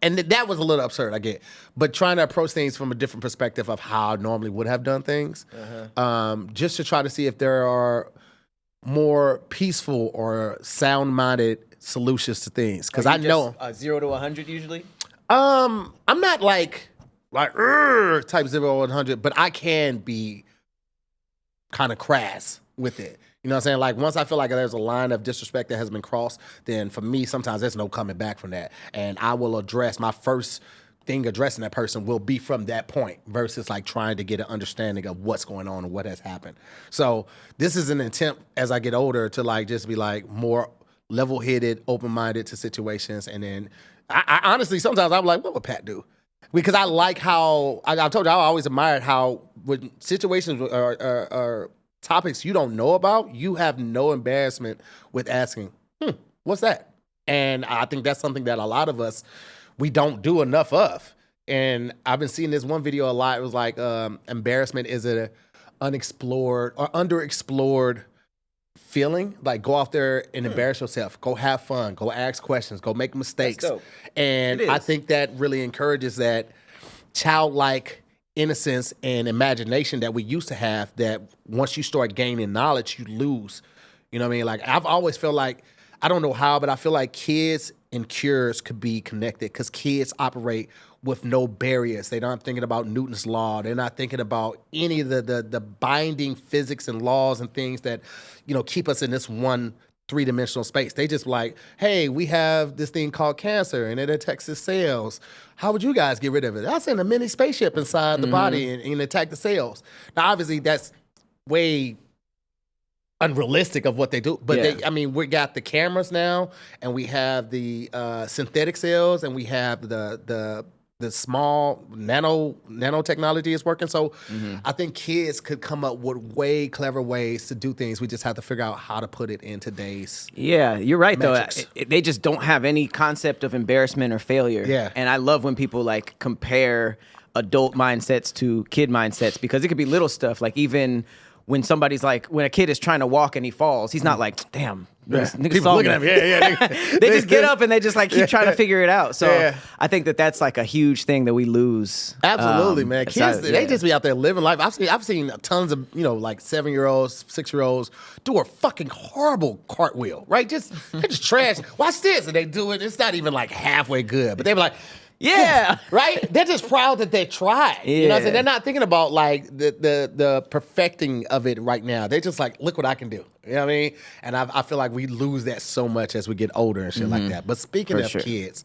and that was a little absurd, I get, but trying to approach things from a different perspective of how I normally would have done things, just to try to see if there are more peaceful or sound-minded solutions to things. Because I know 0 to 100 usually. I'm not like type 0 to 100, but I can be kind of crass with it. You know what I'm saying? Like once I feel like there's a line of disrespect that has been crossed, then for me, sometimes there's no coming back from that. And I will address my first thing addressing that person will be from that point versus like trying to get an understanding of what's going on and what has happened. So this is an attempt as I get older to like just be like more level-headed, open-minded to situations. And then I honestly, sometimes I'm like, what would Pat do? Because I like how, I told you, I always admired how when situations are topics you don't know about, you have no embarrassment with asking, what's that? And I think that's something that a lot of us, we don't do enough of. And I've been seeing this one video a lot. It was like, embarrassment is an unexplored or underexplored feeling. Like go out there and embarrass yourself. Go have fun. Go ask questions. Go make mistakes. That's dope. And I think that really encourages that childlike innocence and imagination that we used to have, that once you start gaining knowledge, you lose. You know what I mean? Like I've always felt like, I don't know how, but I feel like kids and cures could be connected because kids operate with no barriers. They're not thinking about Newton's law. They're not thinking about any of the binding physics and laws and things that, keep us in this one three-dimensional space. They just like, hey, we have this thing called cancer and it attacks the cells. How would you guys get rid of it? I'll send a mini spaceship inside the body and attack the cells. Now, obviously, that's way unrealistic of what they do. But we got the cameras now, and we have the synthetic cells, and we have the small nanotechnology is working. So I think kids could come up with way clever ways to do things. We just have to figure out how to put it in today's Yeah, you're right metrics. though. They just don't have any concept of embarrassment or failure. Yeah. And I love when people like compare adult mindsets to kid mindsets, because it could be little stuff. Like even when somebody's like, when a kid is trying to walk and he falls, he's not like, damn, niggas People saw looking me. at me. Yeah. They just get up and they just like keep trying to figure it out. So Yeah. I think that's like a huge thing that we lose. Absolutely, man. Kids, aside- they just be out there living life. I've seen tons of, like 7-year-olds, 6-year-olds do a fucking horrible cartwheel, right? They just trash. Watch this. And they do it. It's not even like halfway good. But they be like, Yeah. right? They're just proud that they tried. You know what I'm saying? Yeah. They're not thinking about like the perfecting of it right now. They're just like, look what I can do. You know what I mean? And I feel like we lose that so much as we get older and shit like that. But speaking For of sure. kids,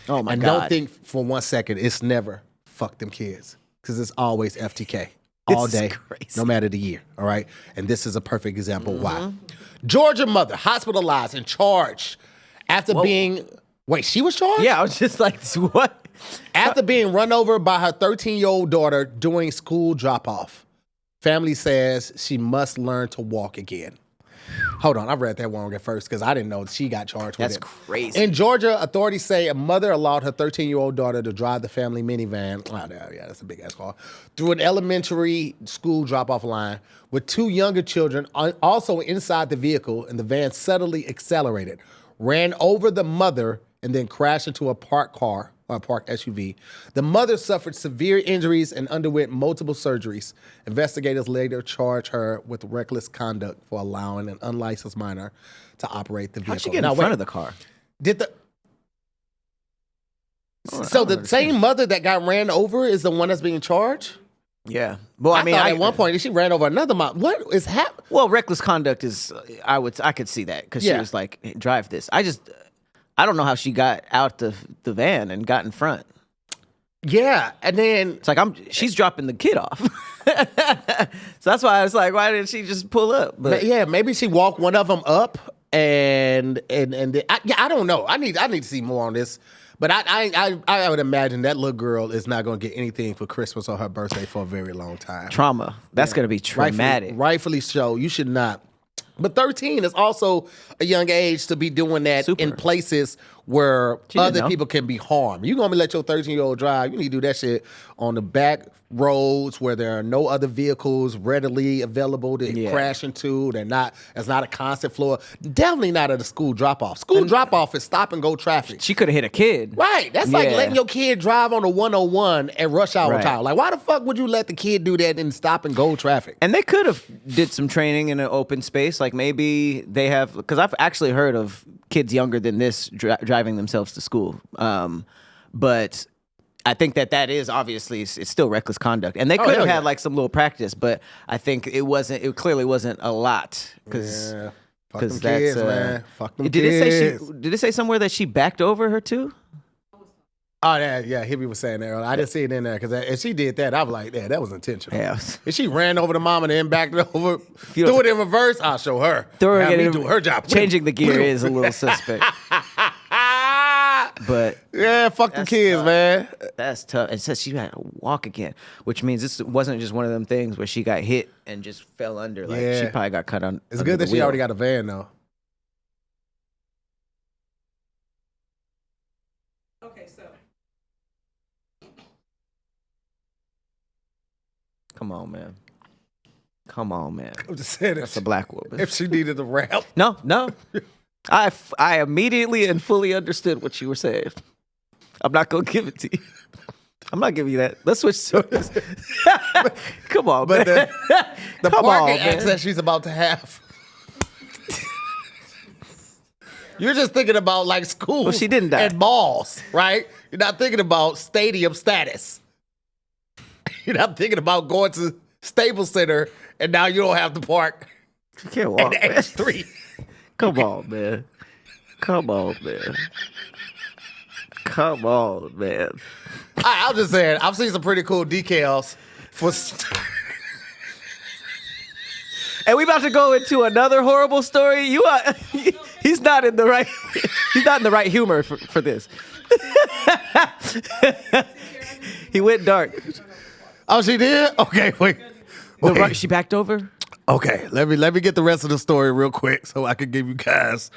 Oh my and God. don't think for one second it's never fuck them kids. Because it's always FTK. all This is day, crazy. no matter the year. All right, and this is a perfect example why. Georgia mother hospitalized and charged after being. Wait, she was charged? Yeah, I was just like, what? After being run over by her 13-year-old daughter during school drop-off. Family says she must learn to walk again. Hold on, I read that wrong at first because I didn't know she got charged with it. That's crazy. In Georgia, authorities say a mother allowed her 13-year-old daughter to drive the family minivan, yeah, that's a big-ass car, through an elementary school drop-off line with 2 younger children also inside the vehicle, and the van suddenly accelerated, ran over the mother, and then crashed into a parked car, or a parked SUV. The mother suffered severe injuries and underwent multiple surgeries. Investigators later charged her with reckless conduct for allowing an unlicensed minor to operate the vehicle. How'd she get in front of the car? So the same mother that got ran over is the one that's being charged? Yeah. Well, I mean, thought at one point she ran over another mom. What is happening? Well, reckless conduct is, I could see that because she was like, hey, drive this. I don't know how she got out the van and got in front. Yeah, and then It's like she's dropping the kid off. So that's why I was like, why didn't she just pull up? But yeah, maybe she walked one of them up, and I don't know. I need to see more on this. But I would imagine that little girl is not going to get anything for Christmas or her birthday for a very long time. trauma. That's going to be traumatic. Rightfully so. You should not. But 13 is also a young age to be doing that in places where other people can be harmed. You're going to let your 13-year-old drive. You need to do that shit on the back roads where there are no other vehicles readily available to crash into. It's not a constant flow. Definitely not at a school drop-off. School drop-off is stop-and-go traffic. She could have hit a kid. Right. That's like letting your kid drive on the 101 at rush hour time. Like, why the fuck would you let the kid do that in stop-and-go traffic? And they could have did some training in an open space. Like maybe they have, because I've actually heard of kids younger than this driving themselves to school. But I think that is obviously, it's still reckless conduct. And they could have had like some little practice, but I think it clearly wasn't a lot. Because Fuck them kids, man. Fuck them kids. Did it say somewhere that she backed over her too? Oh, yeah, Hippie was saying that earlier. I didn't see it in there because if she did that, I was like, yeah, that was intentional. Yeah. If she ran over the mom and then backed it over, threw it in reverse, I'll show her. Have me do her job. Changing the gear is a little suspect. But yeah, fuck them kids, tough. man. That's tough. It says she had to walk again, which means this wasn't just one of them things where she got hit and just fell under. Like she probably got cut on. It's good that she already got a van though. Okay, so Come on, man. I'm just saying That's a black woman. If she needed a rap. No. I immediately and fully understood what you were saying. I'm not gonna give it to you. I'm not giving you that. Let's switch stories. Come on, But man. the Come parking on, man. access she's about to have. You're just thinking about like schools Well, she didn't die. and malls, right? You're not thinking about stadium status. You're not thinking about going to Staples Center and now you don't have to park You can't walk. at the Man. X3. Come on, man. Come on, man. I'm just saying, I've seen some pretty cool decals for. And we about to go into another horrible story. He's not in the right. He's not in the right humor for this. He went dark. Oh, she did? Okay, wait. She backed over. Okay, let me get the rest of the story real quick so I can give you guys.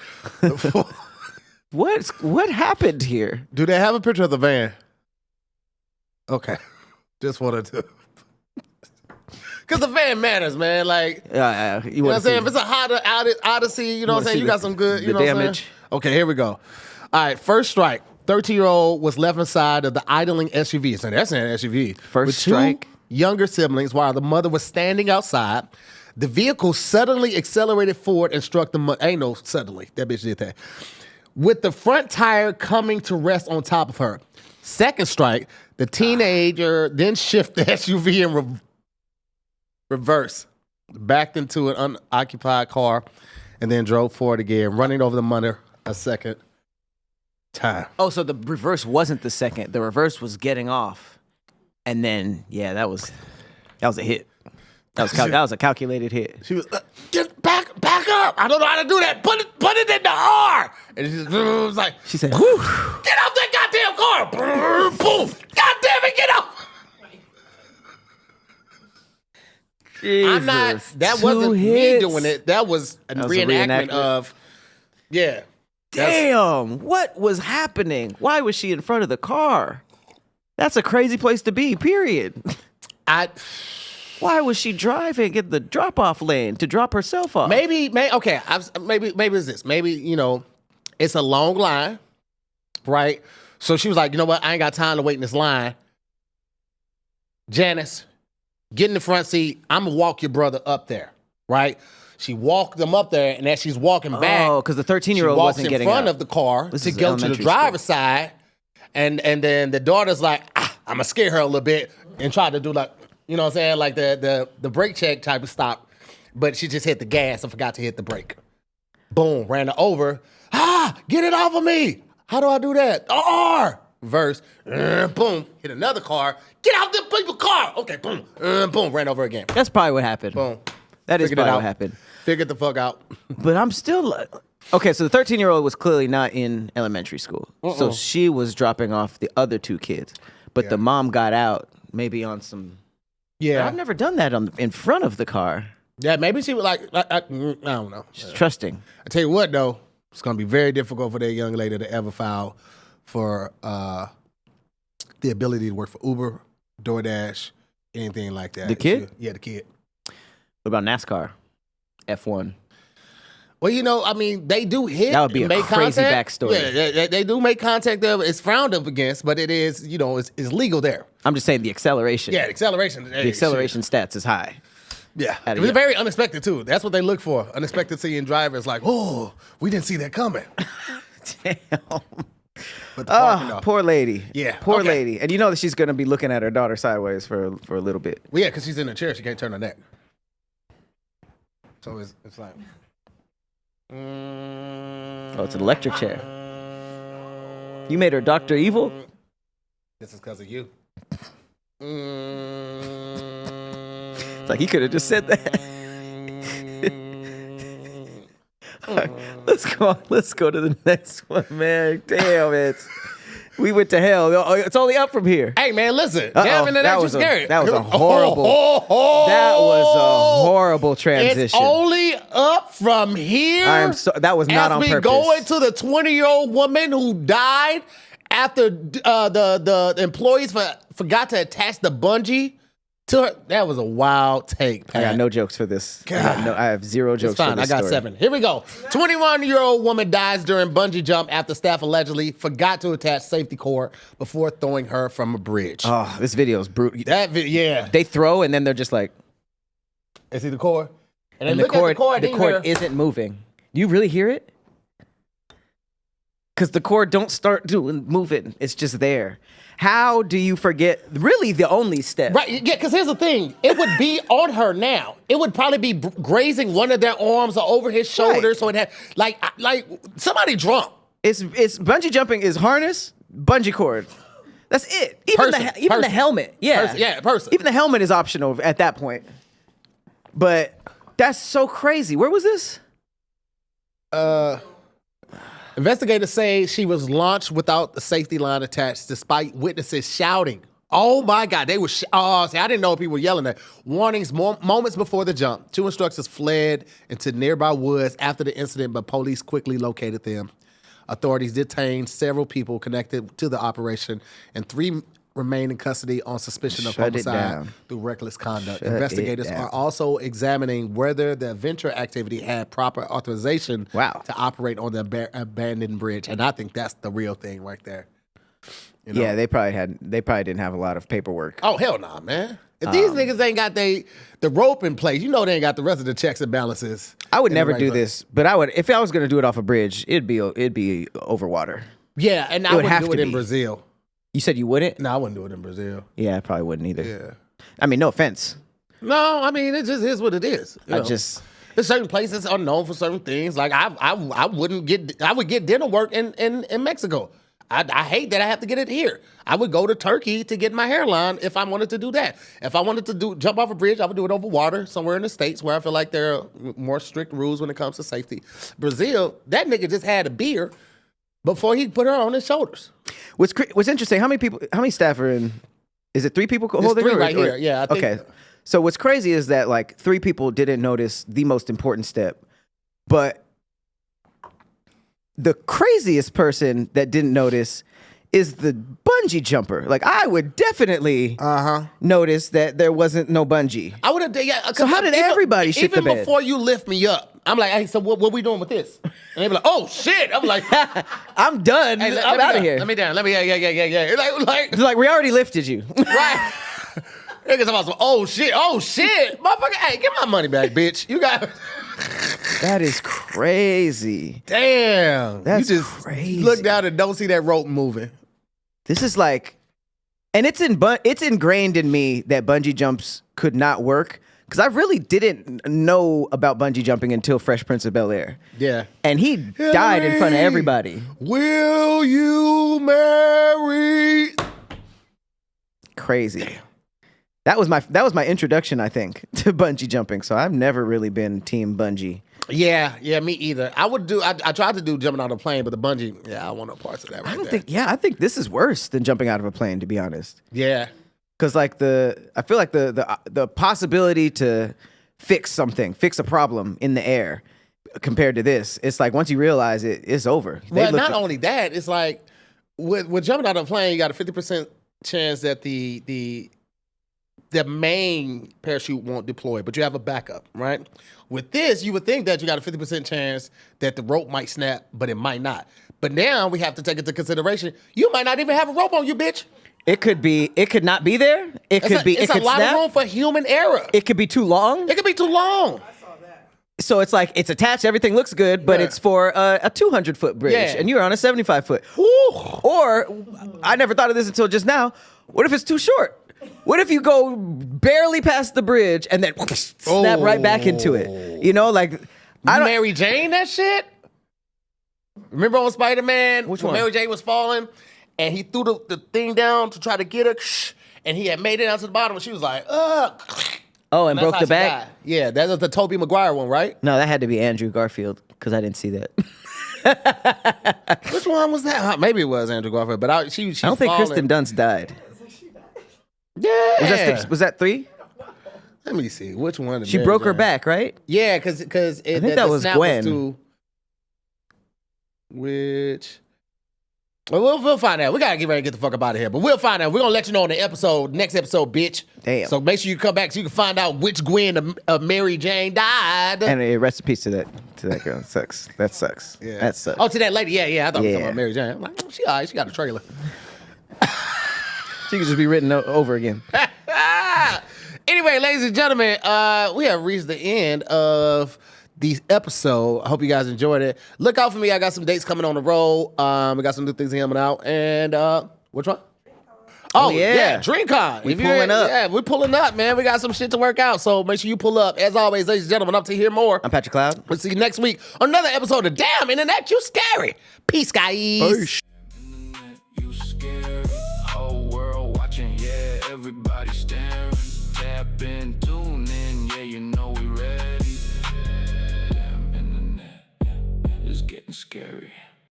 What happened here? Do they have a picture of the van? Okay, just wanted to. Because the van matters, man. Like, You know what I'm saying? If it's a Honda Odyssey, you know what I'm saying? You got some good, you know what I'm saying? damage. Okay, here we go. All right, first strike. 13-year-old was left inside of the idling SUV. So that's an SUV. First with strike. 2 younger siblings while the mother was standing outside. The vehicle suddenly accelerated forward and struck the mother. Ain't no suddenly. That bitch did that. With the front tire coming to rest on top of her. Second strike, the teenager then shifted the SUV in reverse, backed into an unoccupied car, and then drove forward again, running over the mother a second time. Oh, so the reverse wasn't the second. The reverse was getting off, and then that was a hit. That was a calculated hit. She was get back up. I don't know how to do that. Put it in the R. And she was like, She said, get off that goddamn car. Boom. God damn it, get off. Jesus, I'm not. That wasn't me doing it. That was a reenactment of. Yeah. Damn, what was happening? Why was she in front of the car? That's a crazy place to be. Period. Why was she driving in the drop-off lane to drop herself off? Maybe it's this. Maybe, it's a long line, right? So she was like, you know what? I ain't got time to wait in this line. Janice, get in the front seat. I'm going to walk your brother up there, right? She walked him up there, and as she's walking back. Oh, because the 13-year-old wasn't getting out. She walks in front of the car to go to the driver's side, and then the daughter's like, I'm going to scare her a little bit and try to do like, you know what I'm saying? Like the brake check type of stop. But she just hit the gas and forgot to hit the brake. Boom, ran her over. Get it off of me. How do I do that? R. Verse. Boom, hit another car. Get out the people's car. Okay, boom. Boom, ran over again. That's probably what happened. Boom. That is Figured probably it out. what happened. Figured the fuck out. But I'm still... Okay, so the 13-year-old was clearly not in elementary school. So she was dropping off the other two kids. But the mom got out maybe on some... Yeah. I've never done that in front of the car. Yeah, maybe she was like, I don't know. She's trusting. I tell you what, though, it's going to be very difficult for that young lady to ever file for the ability to work for Uber, DoorDash, anything like that. The kid? The kid. What about NASCAR? F1. Well, I mean, they do hit. That would be a make crazy contact. backstory. Yeah, they do make contact there. It's frowned up against, but it is, it's legal there. I'm just saying the acceleration. Yeah, the acceleration. The acceleration stats is high. Yeah. It was very unexpected, too. That's what they look for. Unexpected seeing drivers like, oh, we didn't see that coming. Damn. But the parking off. Poor lady. Yeah, Poor okay. lady. And you know that she's going to be looking at her daughter sideways for a little bit. Well, yeah, because she's in a chair. She can't turn her neck. So it's like... Oh, it's an electric chair. You made her Dr. Evil? This is because of you. It's like he could have just said that. All right, let's go to the next one, man. Damn, we went to hell. It's only up from here. Hey, man, listen. That was a horrible transition. It's only up from here. That was not on purpose. As we go into the 20-year-old woman who died after the employees forgot to attach the bungee to her. That was a wild take, Pat. I got no jokes for this. I have zero jokes for this I got story. 7. Here we go. 21-year-old woman dies during bungee jump after staff allegedly forgot to attach safety cord before throwing her from a bridge. Oh, this video is brutal. Yeah. They throw and then they're just like... Is he the cord? And the cord isn't moving. Do you really hear it? Because the cord don't start moving. It's just there. How do you forget really the only step? Right, yeah, because here's the thing. It would be on her now. It would probably be grazing one of their arms or over his shoulder. Right. So it had, like somebody drunk. It's bungee jumping is harness, bungee cord. That's it. Even the helmet. Yeah. Person. Even the helmet is optional at that point. But that's so crazy. Where was this? Investigators say she was launched without the safety line attached, despite witnesses shouting. Oh my God, they were. See, I didn't know people were yelling that. Warnings moments before the jump. 2 instructors fled into nearby woods after the incident, but police quickly located them. Authorities detained several people connected to the operation, and 3 remain in custody on suspicion of homicide through reckless conduct. Investigators are also examining whether the venture activity had proper authorization to operate on the abandoned bridge, and I think that's the real thing right there. Yeah, they probably didn't have a lot of paperwork. Oh hell nah, man! If these niggas ain't got the rope in place, you know they ain't got the rest of the checks and balances. I would never do this, but I would if I was going to do it off a bridge. It'd be over water. Yeah, and I wouldn't do it in Brazil. You said you wouldn't? No, I wouldn't do it in Brazil. Yeah, I probably wouldn't either. Yeah. I mean, no offense. No, I mean, it just is what it is. There's certain places are known for certain things. Like I would get dinner work in Mexico. I hate that I have to get it here. I would go to Turkey to get my hairline if I wanted to do that. If I wanted to jump off a bridge, I would do it over water somewhere in the States where I feel like there are more strict rules when it comes to safety. Brazil, that nigga just had a beer before he put her on his shoulders. What's interesting? How many staff are in? Is it 3 people holding three it? right here. Yeah. I think, okay. So what's crazy is that like 3 people didn't notice the most important step, but the craziest person that didn't notice is the bungee jumper. Like I would definitely notice that there wasn't no bungee. I would have. Yeah. So how did everybody shit the bed? Even before you lift me up, I'm like, hey, so what we doing with this? And they be like, oh shit. I'm like, I'm done. Hey, I'm out of here. Let me down. Let me. Yeah. It's like we already lifted you. Right. Niggas about some, oh shit, motherfucker. Hey, give my money back, bitch. You got. That is crazy. Damn. That's you just crazy. Look down and don't see that rope moving. This is like, and it's ingrained in me that bungee jumps could not work because I really didn't know about bungee jumping until Fresh Prince of Bel-Air. Yeah. And he died in front of everybody. Will you marry? Crazy. Damn. That was my introduction, I think, to bungee jumping. So I've never really been team bungee. Yeah, me either. I tried to do jumping out of a plane, but the bungee, I want no parts of that. I think this is worse than jumping out of a plane, to be honest. Yeah. Because like I feel like the possibility to fix a problem in the air compared to this, it's like once you realize it, it's over. Well, not only that, it's like with jumping out of a plane, you got a 50% chance that the main parachute won't deploy, but you have a backup, right? With this, you would think that you got a 50% chance that the rope might snap, but it might not. But now we have to take into consideration, you might not even have a rope on you, bitch. It could not be there. It's a lot of room for human error. It could be too long. It could be too long. I saw that. So it's like it's attached, everything looks good, but it's for a 200-foot bridge, and you're on a 75-foot. Or I never thought of this until just now. What if it's too short? What if you go barely past the bridge and then snap right back into it? You know, like Mary Jane, that shit. Remember on Spider-Man, which when one? Mary Jane was falling, and he threw the thing down to try to get her, and he had made it down to the bottom, and she was like, ugh. Oh, and broke the back? Yeah, that was the Tobey Maguire one, right? No, that had to be Andrew Garfield, because I didn't see that. Which one was that? Maybe it was Andrew Garfield, but she I don't think Kristen Dunst died. Yeah. Was that 3? Let me see. Which one? She broke her back, right? Yeah, because I think that was Gwen. Which... Well, we'll find out. We gotta get ready to get the fuck up out of here, but we'll find out. We're gonna let you know in the next episode, bitch. Damn. So make sure you come back so you can find out which Gwen of Mary Jane died. And rest in peace to that girl. Sucks. That sucks. Yeah. That sucks. Oh, to that lady. Yeah. I thought we were talking about Mary Jane. I'm like, she all right. She got a trailer. She could just be written over again. Anyway, ladies and gentlemen, we have reached the end of the episode. I hope you guys enjoyed it. Look out for me. I got some dates coming on the road. We got some new things coming out. And which one? Oh, yeah. DreamCon. We pulling up. Yeah, we're pulling up, man. We got some shit to work out. So make sure you pull up. As always, ladies and gentlemen, up to hear more. I'm Patrick Cloud. We'll see you next week on another episode of Damn Internet, You Scary. Peace, guys. You scary. Whole world watching, yeah, everybody